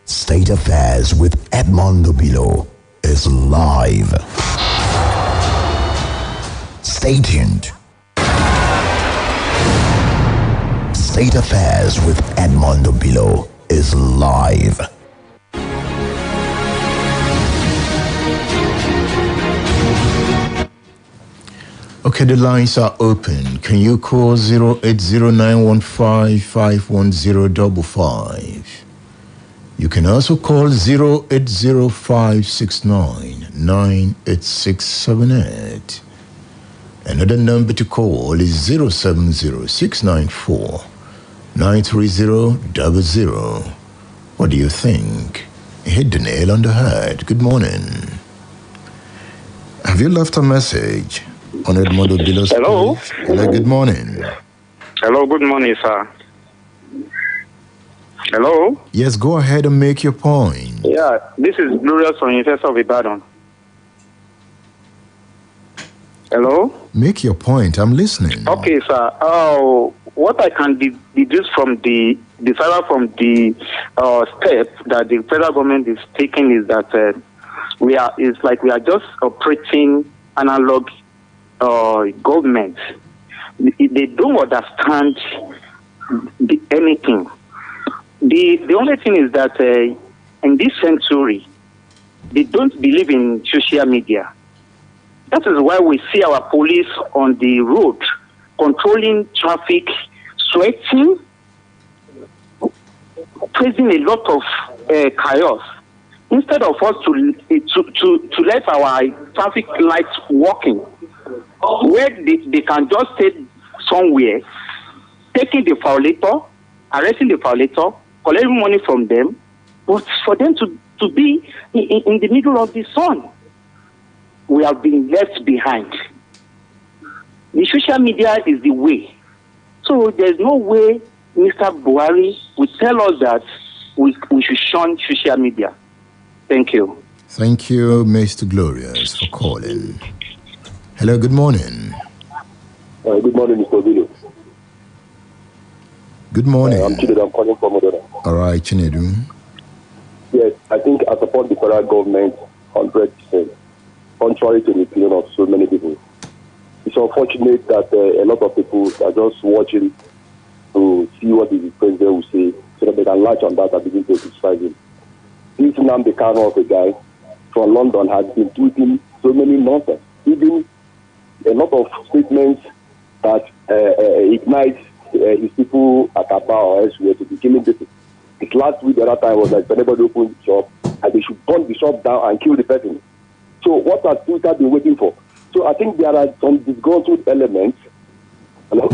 Speaker 2: State Affairs with Edmund Obilo is live. Stay tuned. State Affairs with Edmund Obilo is live.
Speaker 1: Okay, the lines are open. Can you call 08091551055? You can also call 08056998678. Another number to call is 070-694-93000. What do you think? Hit the nail on the head. Good morning. Have you left a message on Edmund Obilo's
Speaker 21: Hello.
Speaker 1: page? Hello, good morning.
Speaker 21: Hello, good morning, sir. Hello?
Speaker 1: Yes, go ahead and make your point.
Speaker 21: Yeah, this is Glorious from University of Ibadan. Hello?
Speaker 1: Make your point. I'm listening.
Speaker 21: Okay, sir. What I can deduce from the step that the federal government is taking is that we are just operating analog government. They don't understand anything. The only thing is that in this century, they don't believe in social media. That is why we see our police on the road controlling traffic, sweating, facing a lot of chaos. instead of us to let our traffic lights working, where they can just stay somewhere, taking the violator, arresting the violator, collecting money from them, but for them to be in the middle of the sun. We have been left behind. The social media is the way. So there's no way Mr. Buhari would tell us that we should shun social media. Thank you.
Speaker 1: Thank you, Mr. Glorious, for calling. Hello, good morning.
Speaker 3: Good morning, Mr. Obilo.
Speaker 1: Good morning.
Speaker 3: I'm Chinedu. I'm calling from Modena.
Speaker 1: All right, Chinedu.
Speaker 3: Yes, I think I support the federal government 100%, contrary to the opinion of so many people. It's unfortunate that a lot of people are just watching to see what the president will say so that they can latch on that and begin to criticize him. This Nnamdi Kanu of a guy from London has been tweeting so many nonsense, even a lot of statements that ignite his people at Aba or elsewhere to be killing people. His last week, the other time was like, if anybody opens the shop, and they should burn the shop down and kill the person. So what has Twitter been waiting for? So I think there are some disgruntled elements. Hello?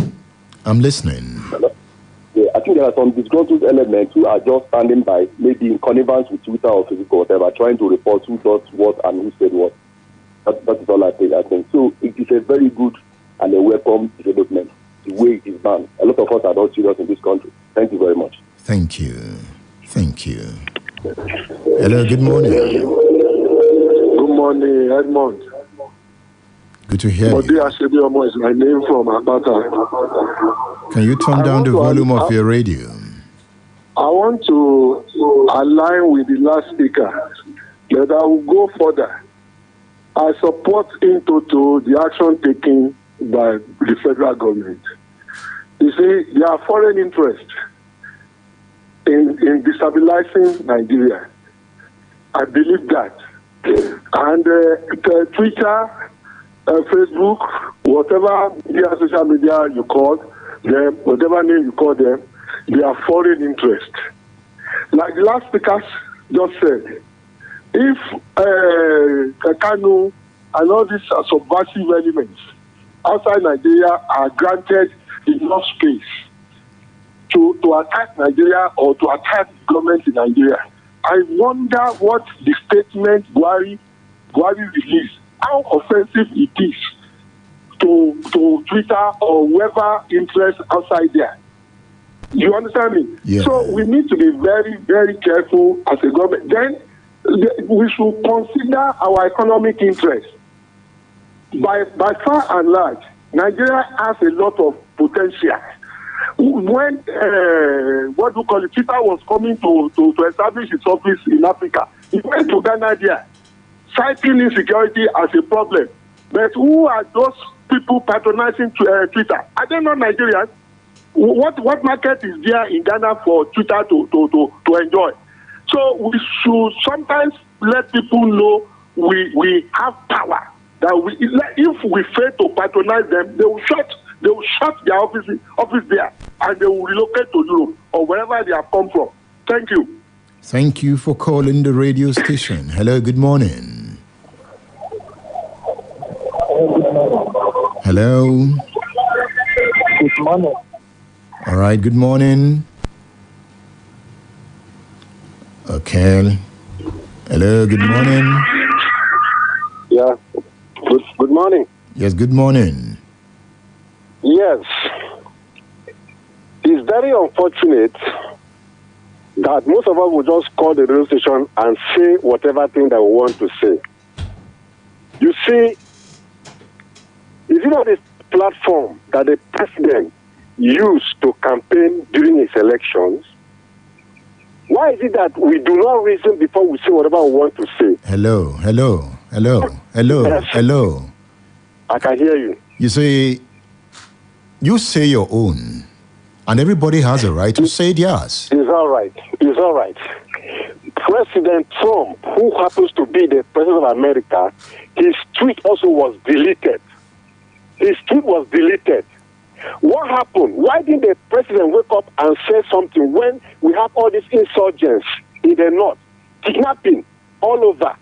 Speaker 1: I'm listening.
Speaker 3: Hello? Yeah, I think there are some disgruntled elements who are just standing by, maybe in connivance with Twitter or Facebook or whatever, trying to report who does what and who said what. That is all I think. So it is a very good and a welcome development. The way it is done. A lot of us are not serious in this country. Thank you very much.
Speaker 1: Thank you. Thank you. Hello, good morning.
Speaker 22: Good morning, Edmund.
Speaker 1: Good to hear you.
Speaker 22: Odiomo is my name from Abata.
Speaker 1: Can you turn down the volume of your radio?
Speaker 22: I want to align with the last speaker, but I will go further. I support in total the action taken by the federal government. You see, there are foreign interests in destabilizing Nigeria. I believe that. And Twitter, Facebook, whatever social media you call them, whatever name you call them, they are foreign interests. Like the last speaker just said, if Kanu and all these subversive elements outside Nigeria are granted enough space to attack Nigeria or to attack the government in Nigeria, I wonder what the statement Buhari released, how offensive it is to Twitter or whoever interests outside there. You understand me?
Speaker 1: Yeah.
Speaker 22: So we need to be very, very careful as a government. Then we should consider our economic interests. By far and large, Nigeria has a lot of potential. When Twitter was coming to establish its office in Africa, it went to Ghana there, citing insecurity as a problem. But who are those people patronizing Twitter? Are they not Nigerians? What market is there in Ghana for Twitter to enjoy? So we should sometimes let people know we have power. That if we fail to patronize them, they will shut their office there, and they will relocate to Europe or wherever they have come from. Thank you.
Speaker 1: Thank you for calling the radio station. Hello, good morning. Hello.
Speaker 10: Good morning.
Speaker 1: All right, good morning. Okay. Hello, good morning.
Speaker 22: Yeah. Good morning.
Speaker 1: Yes, good morning.
Speaker 22: Yes. It's very unfortunate that most of us will just call the radio station and say whatever thing that we want to say. You see, is it not this platform that the president used to campaign during his elections? Why is it that we do not reason before we say whatever we want to say?
Speaker 1: Hello.
Speaker 22: Yes. I can hear you.
Speaker 1: You say your own, and everybody has a right to say theirs.
Speaker 22: It's all right. President Trump, who happens to be the president of America, his tweet also was deleted. What happened? Why didn't the president wake up and say something when we have all these insurgents in the north, kidnapping,
Speaker 4: all over.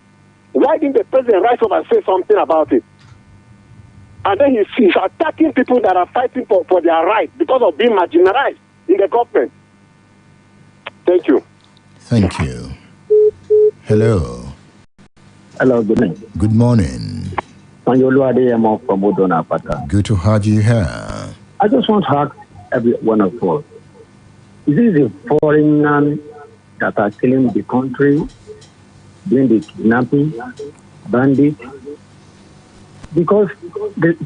Speaker 4: Why didn't the president rise up and say something about it? And then he's attacking people that are fighting for their rights because of being marginalized in the government. Thank you.
Speaker 1: Thank you. Hello.
Speaker 10: Hello, good morning.
Speaker 1: Good morning. Good to have you here.
Speaker 10: I just want to ask every one of us, is it the foreigners that are killing the country, doing the kidnapping, bandits? Because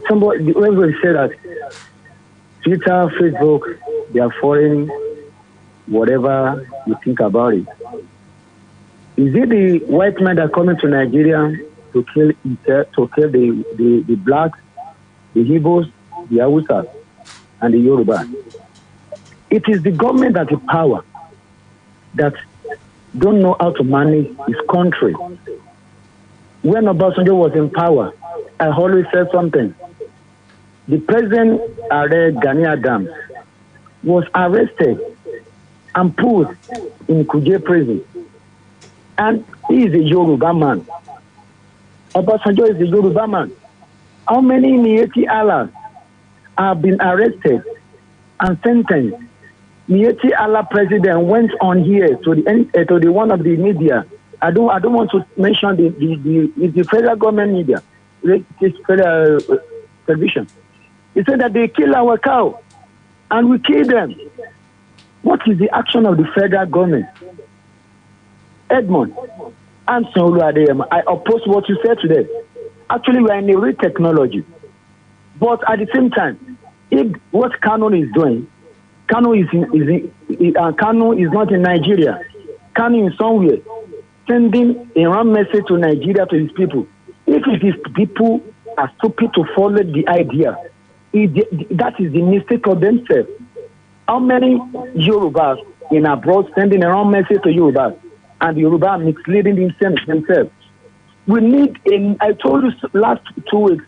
Speaker 10: somebody will say that Twitter, Facebook, they are foreign, whatever you think about it. Is it the white men that are coming to Nigeria to kill the blacks, the Igbos, the Hausas, and the Yoruba? It is the government that is power that don't know how to manage his country. When Obasanjo was in power, I always said something. The president, Gani Adams, was arrested and put in Kuje prison. And he is a Yoruba man. Obasanjo is a Yoruba man. How many Mieti Allahs have been arrested and sentenced? Mieti Allah president went on here to the one of the media. I don't want to mention the federal government media, this federal television. He said that they kill our cow and we kill them. What is the action of the federal government? Edmund, I oppose what you said today. Actually, we are in a real technology. But at the same time, if what Kano is doing, Kano is not in Nigeria. Kano is somewhere sending a wrong message to Nigeria, to his people. If his people are stupid to follow the idea, that is the mistake of themselves. How many Yorubas in abroad sending a wrong message to Yorubas, and the Yoruba misleading themselves? We need, I told you last 2 weeks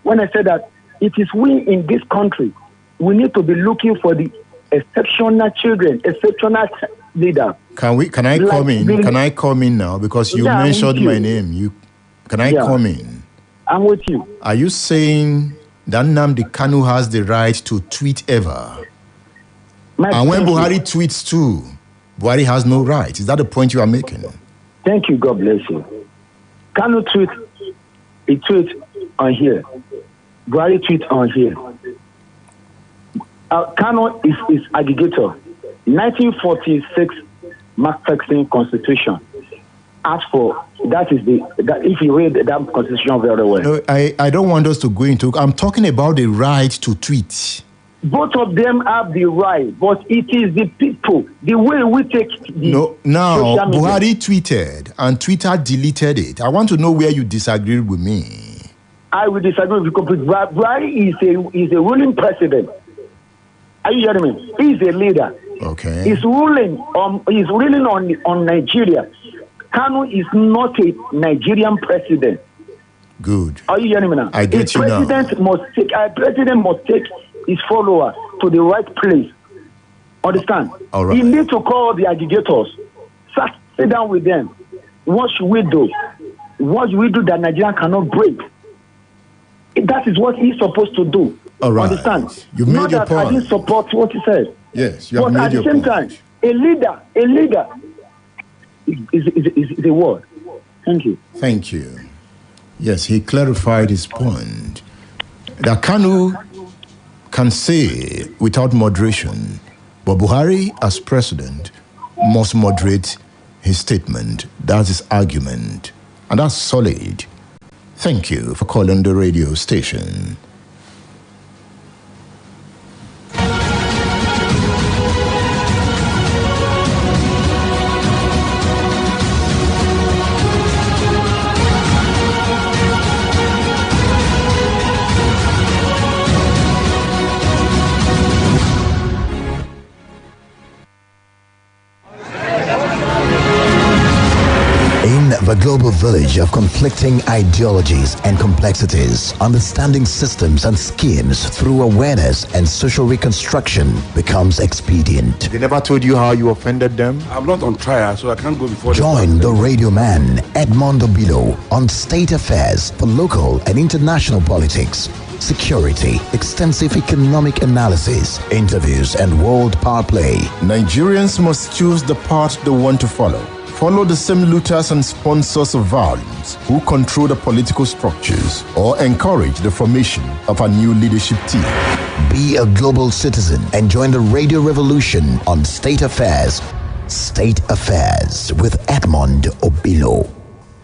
Speaker 10: when I said that it is we in this country, we need to be looking for the exceptional children, exceptional leaders.
Speaker 1: Can I come in? Can I come in now? Because you mentioned my name. Can I come in?
Speaker 10: I'm with you.
Speaker 1: Are you saying that Nnamdi Kanu has the right to tweet ever? And when Buhari tweets too, Buhari has no right. Is that the point you are making?
Speaker 10: Thank you. God bless you. Kanu tweet, he tweet on here. Buhari tweet on here. Kanu is aggregator. 1946 Macpherson Constitution. As for that is if you read that constitution very well.
Speaker 1: No, I don't want us to go into. I'm talking about the right to tweet.
Speaker 10: Both of them have the right, but it is the people, the way we take the
Speaker 1: now Buhari tweeted and Twitter deleted it. I want to know where you disagree with me.
Speaker 10: I will disagree with you because Buhari is a ruling president. Are you hearing me? He's a leader.
Speaker 1: Okay.
Speaker 10: He's ruling on Nigeria. Kanu is not a Nigerian president.
Speaker 1: Good.
Speaker 10: Are you hearing me now?
Speaker 1: I get you now.
Speaker 10: A president must take his followers to the right place. Understand?
Speaker 1: All right.
Speaker 10: He needs to call the aggregators. Sit down with them. What should we do? What should we do that Nigeria cannot break? That is what he's supposed to do.
Speaker 1: All right.
Speaker 10: Understand?
Speaker 1: You made your point.
Speaker 10: I didn't support what he said.
Speaker 1: Yes, you have made your point.
Speaker 10: But at the same time, a leader is a word. Thank you.
Speaker 1: Thank you. Yes, he clarified his point. That Kanu can say without moderation, but Buhari, as president, must moderate his statement. That's his argument. And that's solid. Thank you for calling the radio station.
Speaker 2: The global village of conflicting ideologies and complexities, understanding systems and schemes through awareness and social reconstruction becomes expedient.
Speaker 1: They never told you how you offended them?
Speaker 5: I'm not on trial, so I can't go before
Speaker 2: Join the radio man, Edmund Obilo, on State Affairs for local and international politics, security, extensive economic analysis, interviews, and world power play.
Speaker 1: Nigerians must choose the path they want to follow. Follow the same looters and sponsors of violence who control the political structures or encourage the formation of a new leadership team.
Speaker 2: Be a global citizen and join the radio revolution on State Affairs. State Affairs with Edmund Obilo.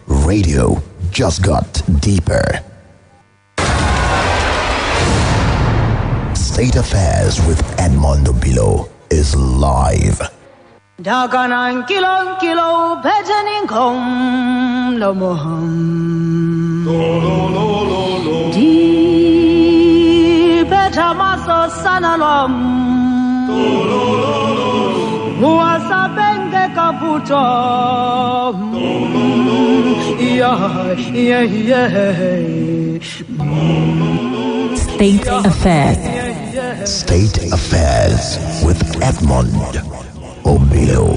Speaker 2: Radio just got deeper. State Affairs with Edmund Obilo is live.
Speaker 6: Daganan kilo pejanin kom no moham. Di petamaso sanalom. Muasa benge kaputo.
Speaker 20: State Affairs.
Speaker 2: State Affairs with Edmund Obilo.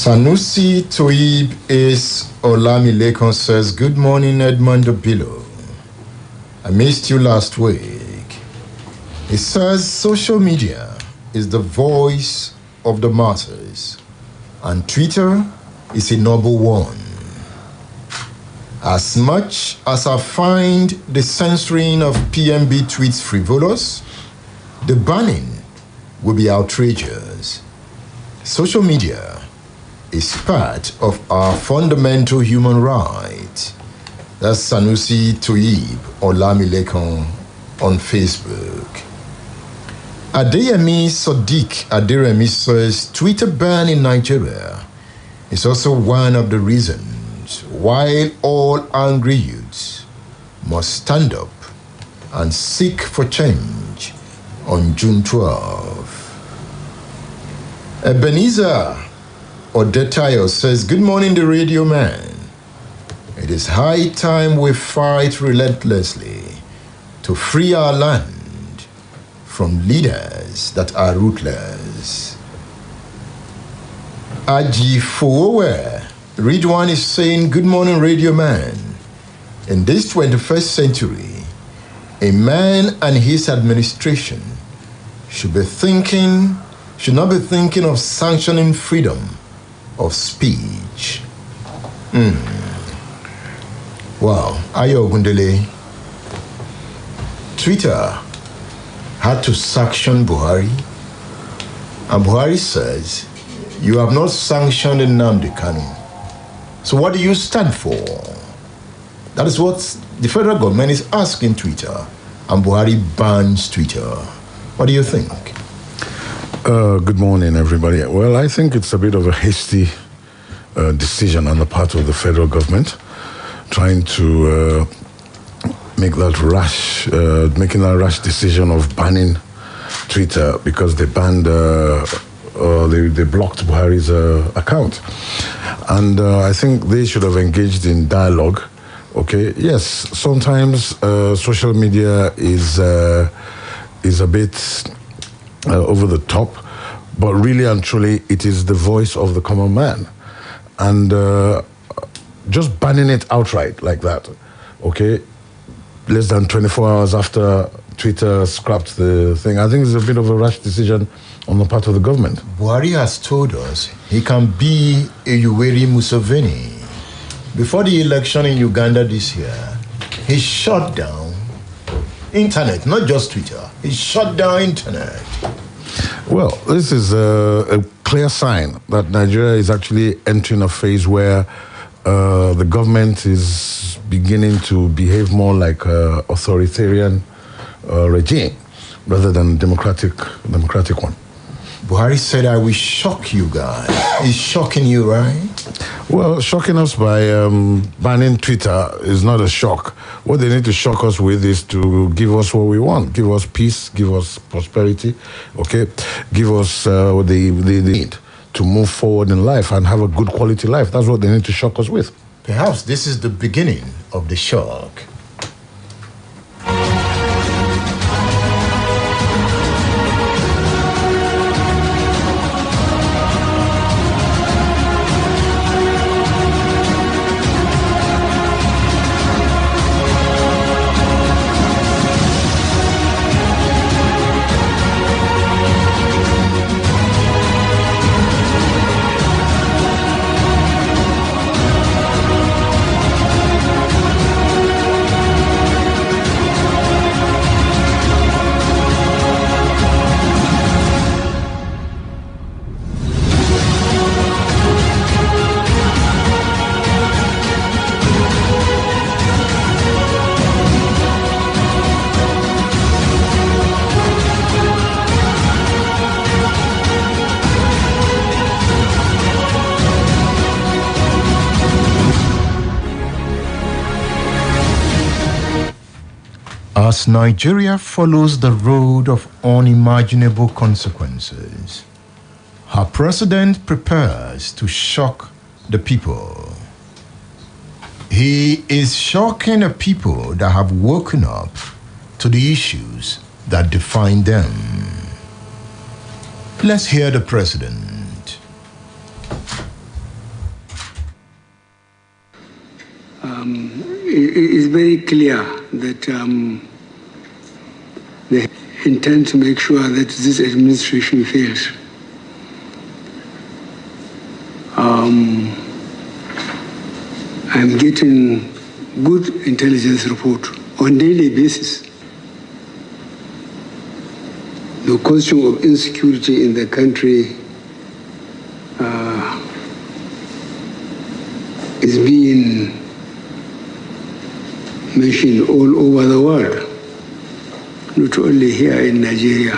Speaker 1: Sanusi Toib is Olamilekon says, good morning, Edmund Obilo. I missed you last week. He says social media is the voice of the masses and Twitter is a noble one. As much as I find the censoring of PMB tweets frivolous, the banning will be outrageous. Social media is part of our fundamental human right. That's Sanusi Toib Olamilekon on Facebook. Adeyemi Sadiq Aderemi says Twitter ban in Nigeria is also one of the reasons why all angry youths must stand up and seek for change on June 12. Ebenezer Odetayo says, good morning, the radio man. It is high time we fight relentlessly to free our land from leaders that are ruthless. Aji Fowe, Ridwan is saying, good morning, radio man. In this 21st century, a man and his administration should not be thinking of sanctioning freedom of speech. Wow, Ayo Gundele, Twitter had to sanction Buhari, and Buhari says, you have not sanctioned Nnamdi Kanu. So what do you stand for? That is what the federal government is asking Twitter, and Buhari bans Twitter. What do you think?
Speaker 5: Good morning, everybody. Well, I think it's a bit of a hasty decision on the part of the federal government, trying to making that rash decision of banning Twitter because they banned, they blocked Buhari's account, and I think they should have engaged in dialogue. Okay, yes, sometimes social media is a bit over the top, but really and truly, it is the voice of the common man. And just banning it outright like that, okay, less than 24 hours after Twitter scrapped the thing, I think it's a bit of a rash decision on the part of the government.
Speaker 1: Buhari has told us he can be a Yoweri Museveni. Before the election in Uganda this year, he shut down internet, not just Twitter. He shut down internet.
Speaker 5: Well, this is a clear sign that Nigeria is actually entering a phase where the government is beginning to behave more like an authoritarian regime rather than democratic one.
Speaker 1: Buhari said, I will shock you guys. He's shocking you, right?
Speaker 5: Well, shocking us by banning Twitter is not a shock. What they need to shock us with is to give us what we want. Give us peace, give us prosperity, okay? Give us the need to move forward in life and have a good quality life. That's what they need to shock us with.
Speaker 1: Perhaps this is the beginning of the shock. As Nigeria follows the road of unimaginable consequences, her president prepares to shock the people. He is shocking a people that have woken up to the issues that define them. Let's hear the president.
Speaker 7: It is very clear that they intend to make sure that this administration fails. I'm getting good intelligence report on daily basis. The question of insecurity in the country is being mentioned all over the world, not only here in Nigeria.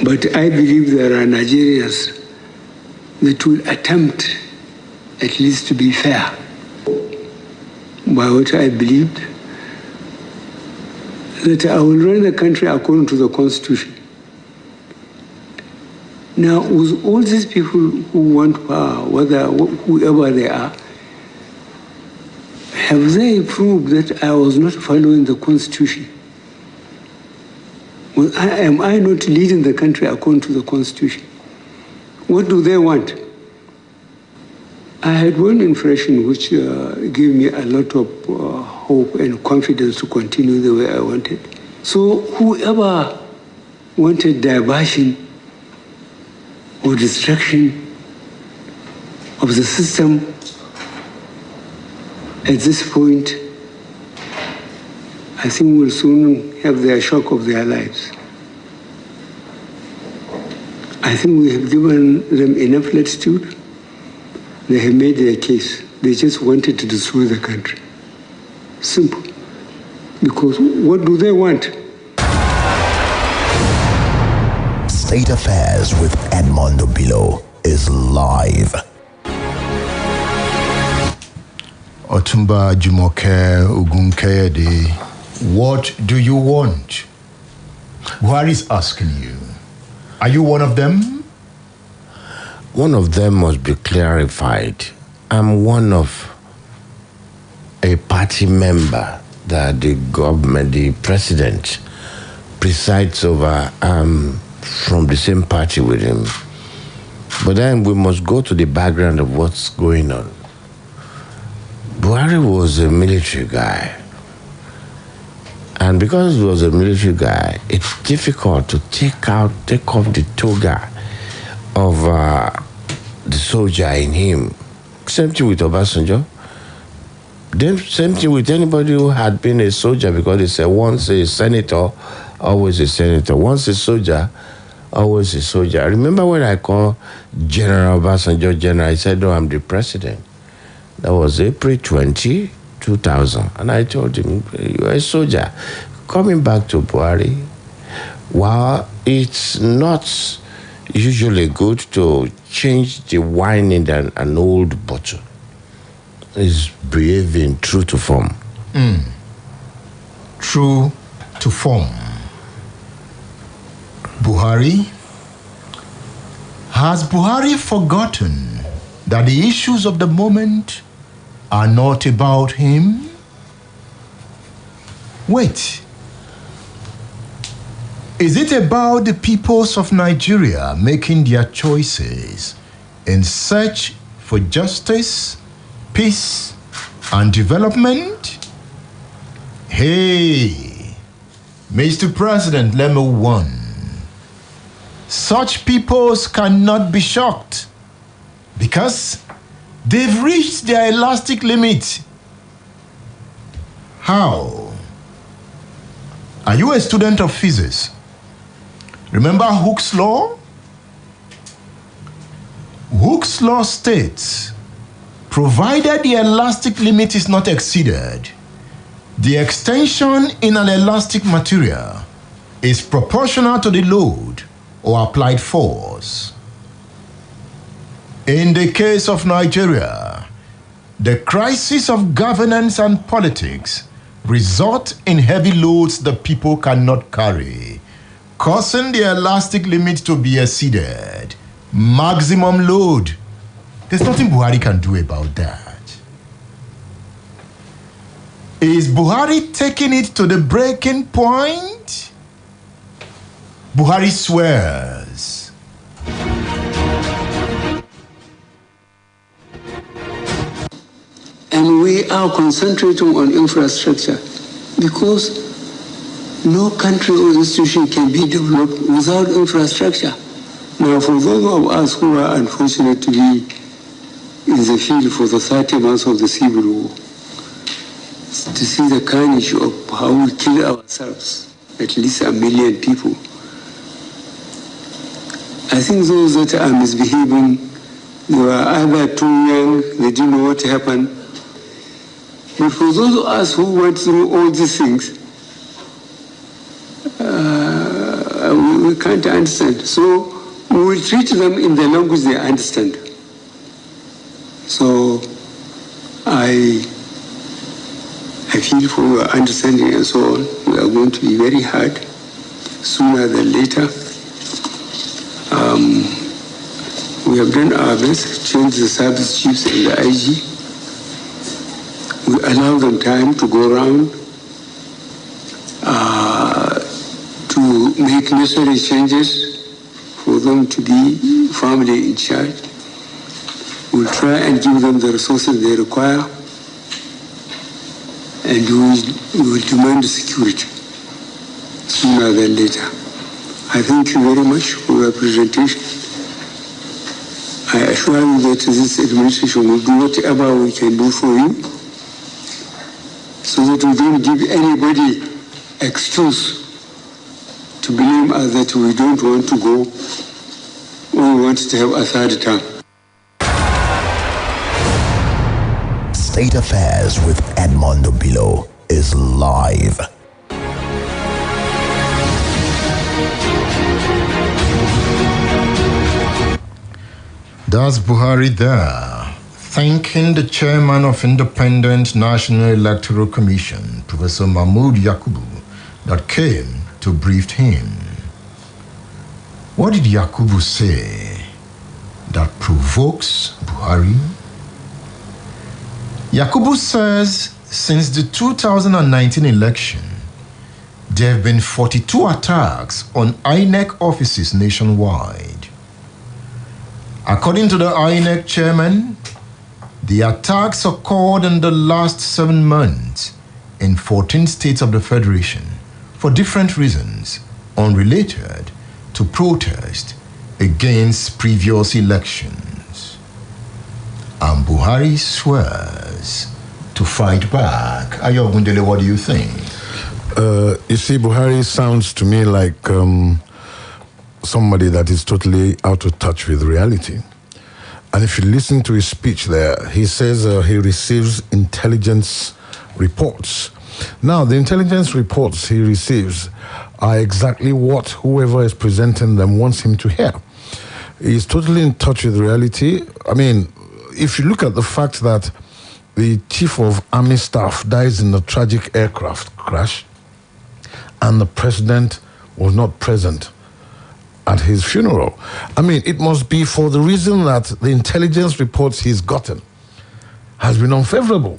Speaker 7: But I believe there are Nigerians that will attempt at least to be fair by what I believed, that I will run the country according to the Constitution. Now, with all these people who want power, whoever they are, have they proved that I was not following the Constitution? Well, am I not leading the country according to the Constitution? What do they want? I had one impression which gave me a lot of hope and confidence to continue the way I wanted. So whoever wanted diversion or destruction of the system at this point, I think will soon have their shock of their lives. I think we have given them enough latitude. They have made their case. They just wanted to destroy the country. Simple. Because what do they want?
Speaker 2: State Affairs with Edmund Obilo is live.
Speaker 1: Otumba Jumoke Ogunkeyede, what do you want? Buhari is asking you. Are you one of them?
Speaker 8: One of them must be clarified. I'm one of a party member that the government, the president, presides over, from the same party with him. But then we must go to the background of what's going on. Buhari was a military guy. And because he was a military guy, it's difficult to take off the toga of the soldier in him. Same thing with Obasanjo. Then same thing with anybody who had been a soldier, because they said once a senator, always a senator. Once a soldier, always a soldier. I remember when I called General Obasanjo General, he said, no, I'm the president. That was April 20, 2000. And I told him, you're a soldier. Coming back to Buhari, while it's not usually good to change the wine in an old bottle, is behaving true to form.
Speaker 1: True to form. Buhari? Has Buhari forgotten that the issues of the moment are not about him? Wait. Is it about the peoples of Nigeria making their choices in search for justice, peace, and development? Hey, Mr. President, let me warn. Such peoples cannot be shocked because they've reached their elastic limit. How? Are you a student of physics? Remember Hooke's law? Hooke's law states, provided the elastic limit is not exceeded, the extension in an elastic material is proportional to the load or applied force. In the case of Nigeria, the crisis of governance and politics result in heavy loads the people cannot carry, causing the elastic limit to be exceeded. Maximum load. There's nothing Buhari can do about that. Is Buhari taking it to the breaking point? Buhari swears.
Speaker 7: And we are concentrating on infrastructure because no country or institution can be developed without infrastructure. Now, for those of us who are unfortunate to be in the field for the 30 months of the Civil War, to see the carnage of how we kill ourselves, at least 1 million people, I think those that are misbehaving, they were either too young, they didn't know what happened. But for those of us who went through all these things, we can't understand. So we will treat them in the language they understand. So I feel for your understanding and so on. We are going to be very hard sooner than later. We have done our best to change the service chiefs and the IG. We allow them time to go around to make necessary changes for them to be firmly in charge. We'll try and give them the resources they require, and we will demand security sooner than later. I thank you very much for your presentation. I assure you that this administration will do whatever we can do for you, so that we don't give anybody excuse to blame us that we don't want to go or we want to have a third term.
Speaker 2: State Affairs with Edmund Obilo is live.
Speaker 1: That's Buhari there, thanking the chairman of Independent National Electoral Commission, Professor Mahmood Yakubu, that came to brief him. What did Yakubu say that provokes Buhari? Yakubu says since the 2019 election, There have been 42 attacks on INEC offices nationwide. According to the INEC chairman, the attacks occurred in the last 7 months in 14 states of the Federation for different reasons unrelated to protest against previous elections. And Buhari swears to fight back. Ayo Gundele, what do you think?
Speaker 5: You see, Buhari sounds to me like somebody that is totally out of touch with reality. And if you listen to his speech there, he says he receives intelligence reports. Now, the intelligence reports he receives are exactly what whoever is presenting them wants him to hear. He's totally in touch with reality. I mean, if you look at the fact that the chief of army staff dies in a tragic aircraft crash, and the president was not present at his funeral. I mean, it must be for the reason that the intelligence reports he's gotten has been unfavorable.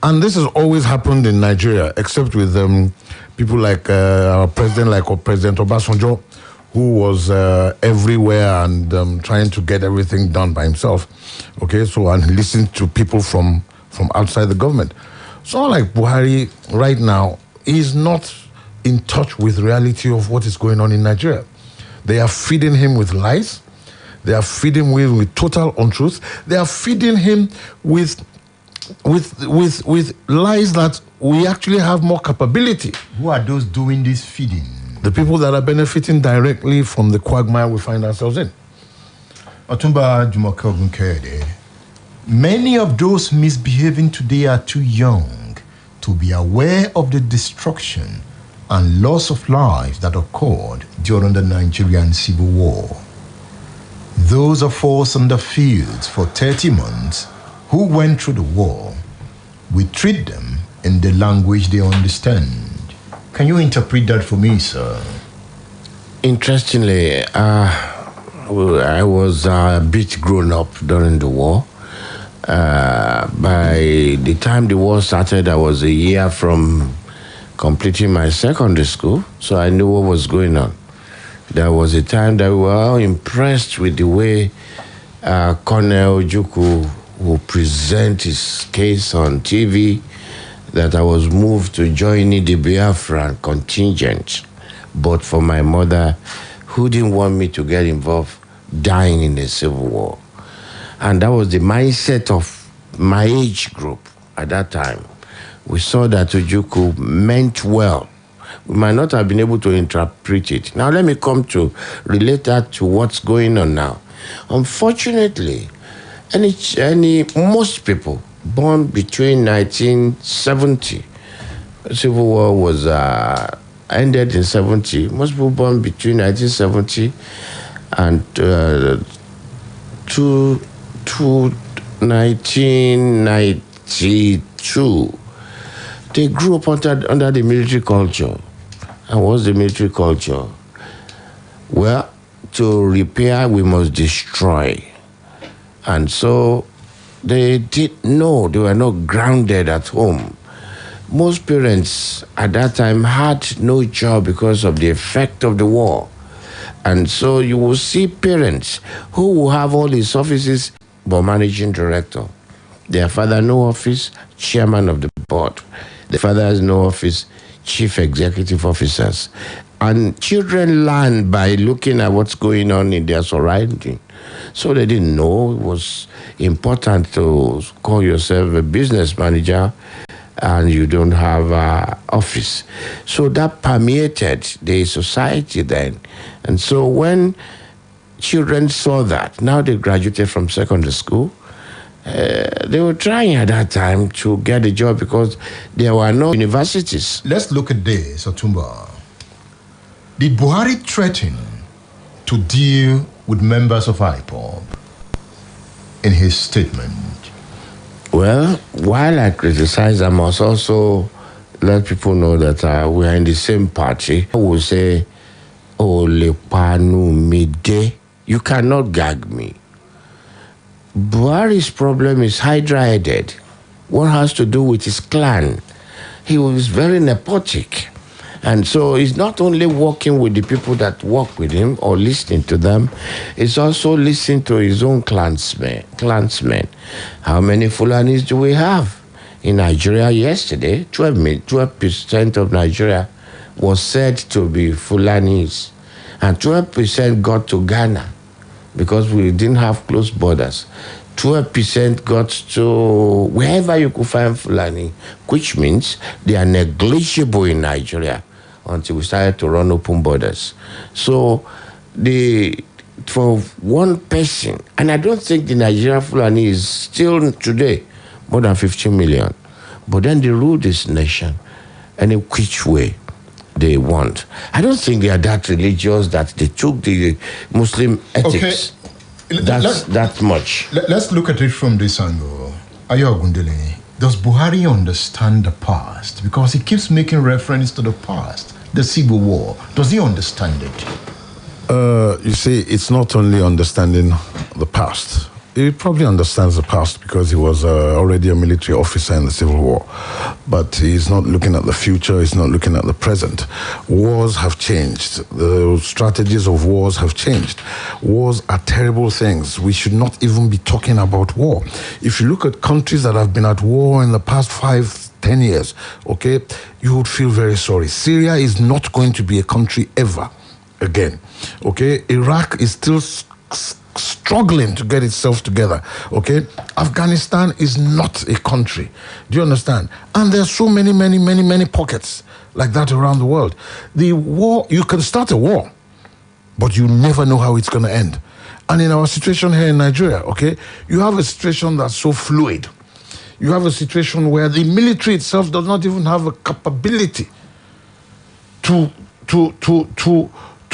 Speaker 5: And this has always happened in Nigeria, except with people like our president, like President Obasanjo, who was everywhere and trying to get everything done by himself. Okay, so, and he listened to people from outside the government. So like Buhari right now is not in touch with reality of what is going on in Nigeria. They are feeding him with lies. They are feeding him with total untruth. They are feeding him with lies that we actually have more capability.
Speaker 1: Who are those doing this feeding?
Speaker 5: The people that are benefiting directly from the quagmire we find ourselves in.
Speaker 1: Otumba Jumoke Ogunkede, many of those misbehaving today are too young to be aware of the destruction and loss of lives that occurred during the Nigerian Civil War. Those of us in the fields for 30 months who went through the war, we treat them in the language they understand. Can you interpret that for me, sir?
Speaker 8: Interestingly, I was a bit grown up during the war. By the time the war started, I was a year from completing my secondary school, so I knew what was going on. There was a time that we were all impressed with the way Colonel Ojukwu would present his case on TV, that I was moved to join the Biafran contingent. But for my mother, who didn't want me to get involved dying in the Civil War. And that was the mindset of my age group at that time. We saw that Ojukwu meant well. We might not have been able to interpret it. Now let me come to relate that to what's going on now. Unfortunately, most people born between 1970, Civil War was ended in 70. Most people born between 1970 and 1992. They grew up under the military culture. And what's the military culture? Well, to repair, we must destroy. And so they didn't know, they were not grounded at home. Most parents at that time had no job because of the effect of the war. And so you will see parents who will have all these offices, but managing director. Their father, no office, chairman of the board. The father has no office, chief executive officers. And children learn by looking at what's going on in their surrounding. So they didn't know it was important to call yourself a business manager and you don't have an office. So that permeated the society then. And so when children saw that, now they graduated from secondary school, they were trying at that time to get a job because there were no universities.
Speaker 1: Let's look at this, Otumba. Did Buhari threaten to deal with members of IPOB in his statement?
Speaker 8: Well, while I criticize, I must also let people know that we are in the same party. I will say, Olepanu Mide, you cannot gag me. Buhari's problem is hydra-headed. What has to do with his clan? He was very nepotic. And so he's not only working with the people that work with him or listening to them, he's also listening to his own clansmen. How many Fulanis do we have? In Nigeria yesterday, 12% of Nigeria was said to be Fulanis. And 12% got to Ghana because we didn't have close borders. 12% got to wherever you could find Fulani, which means they are negligible in Nigeria until we started to run open borders. So for one person, and I don't think the Nigerian Fulani is still today more than 15 million, but then they rule this nation any which way they want. I don't think they are that religious that they took the Muslim ethics that much.
Speaker 1: Let's look at it from this angle. Ayo Ogundele, does Buhari understand the past? Because he keeps making reference to the past, the Civil War. Does he understand it?
Speaker 5: You see, it's not only understanding the past. He probably understands the past because he was already a military officer in the Civil War. But he's not looking at the future, he's not looking at the present. Wars have changed. The strategies of wars have changed. Wars are terrible things. We should not even be talking about war. If you look at countries that have been at war in the past 5-10 years, okay, you would feel very sorry. Syria is not going to be a country ever again, okay? Iraq is still struggling to get itself together, okay? Afghanistan is not a country. Do you understand? And there's so many pockets like that around the world. The war, you can start a war, but you never know how it's going to end. And in our situation here in Nigeria, okay, you have a situation that's so fluid. You have a situation where the military itself does not even have a capability to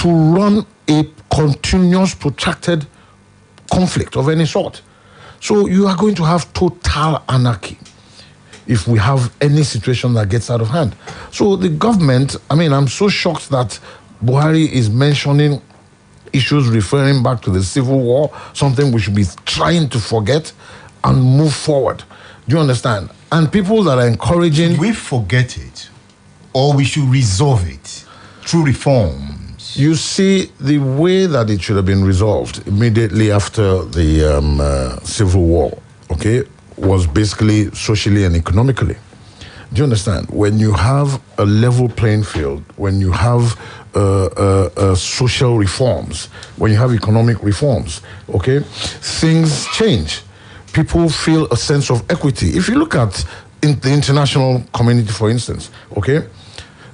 Speaker 5: run a continuous, protracted conflict of any sort. So you are going to have total anarchy if we have any situation that gets out of hand. So the government, I mean, I'm so shocked that Buhari is mentioning issues referring back to the Civil War, something we should be trying to forget and move forward. Do you understand? And people that are encouraging...
Speaker 1: Should we forget it, or we should resolve it through reform?
Speaker 5: You see, the way that it should have been resolved immediately after the Civil War, okay, was basically socially and economically. Do you understand? When you have a level playing field, when you have social reforms, when you have economic reforms, okay, things change. People feel a sense of equity. If you look at the international community, for instance, okay,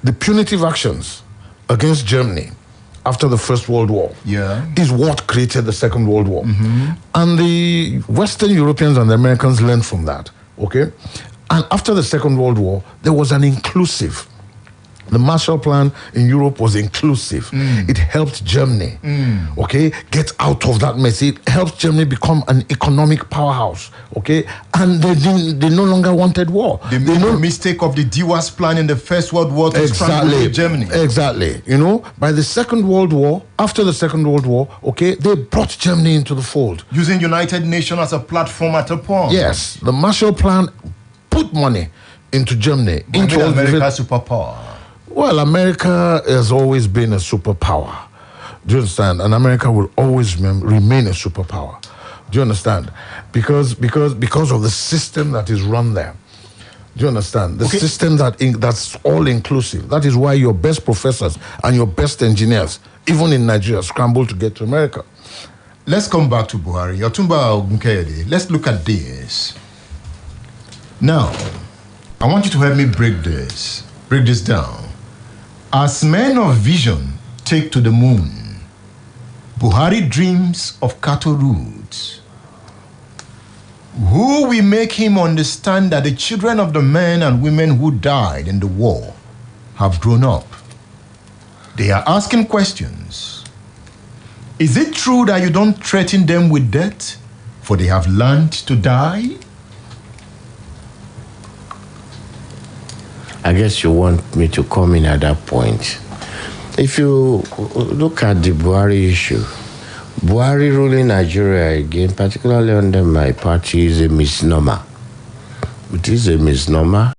Speaker 5: the punitive actions against Germany after the First World War is what created the Second World War. Mm-hmm. And the Western Europeans and the Americans learned from that, okay? And after the Second World War, there was an inclusive. The Marshall Plan in Europe was inclusive. It helped Germany, okay, get out of that mess. It helped Germany become an economic powerhouse, okay? And they no longer wanted war.
Speaker 1: They made the mistake of the DWAS plan in the First World War to strangle Germany.
Speaker 5: Exactly. You know, by the Second World War, after the Second World War, okay, they brought Germany into the fold.
Speaker 1: Using United Nations as a platform at a point.
Speaker 5: Yes, the Marshall Plan put money into Germany. Into
Speaker 1: America's superpower.
Speaker 5: Well, America has always been a superpower. Do you understand? And America will always remain a superpower. Do you understand? Because of the system that is run there. Do you understand? The system that's all inclusive. That is why your best professors and your best engineers, even in Nigeria, scramble to get to America.
Speaker 1: Let's come back to Buhari. Otumba Ogunkeyede. Let's look at this. Now, I want you to help me break this down. As men of vision take to the moon, Buhari dreams of cattle routes. Who will make him understand that the children of the men and women who died in the war have grown up? They are asking questions. Is it true that you don't threaten them with death, for they have learned to die?
Speaker 8: I guess you want me to come in at that point. If you look at the Buhari issue, Buhari ruling Nigeria again, particularly under my party, is a misnomer. It is a misnomer.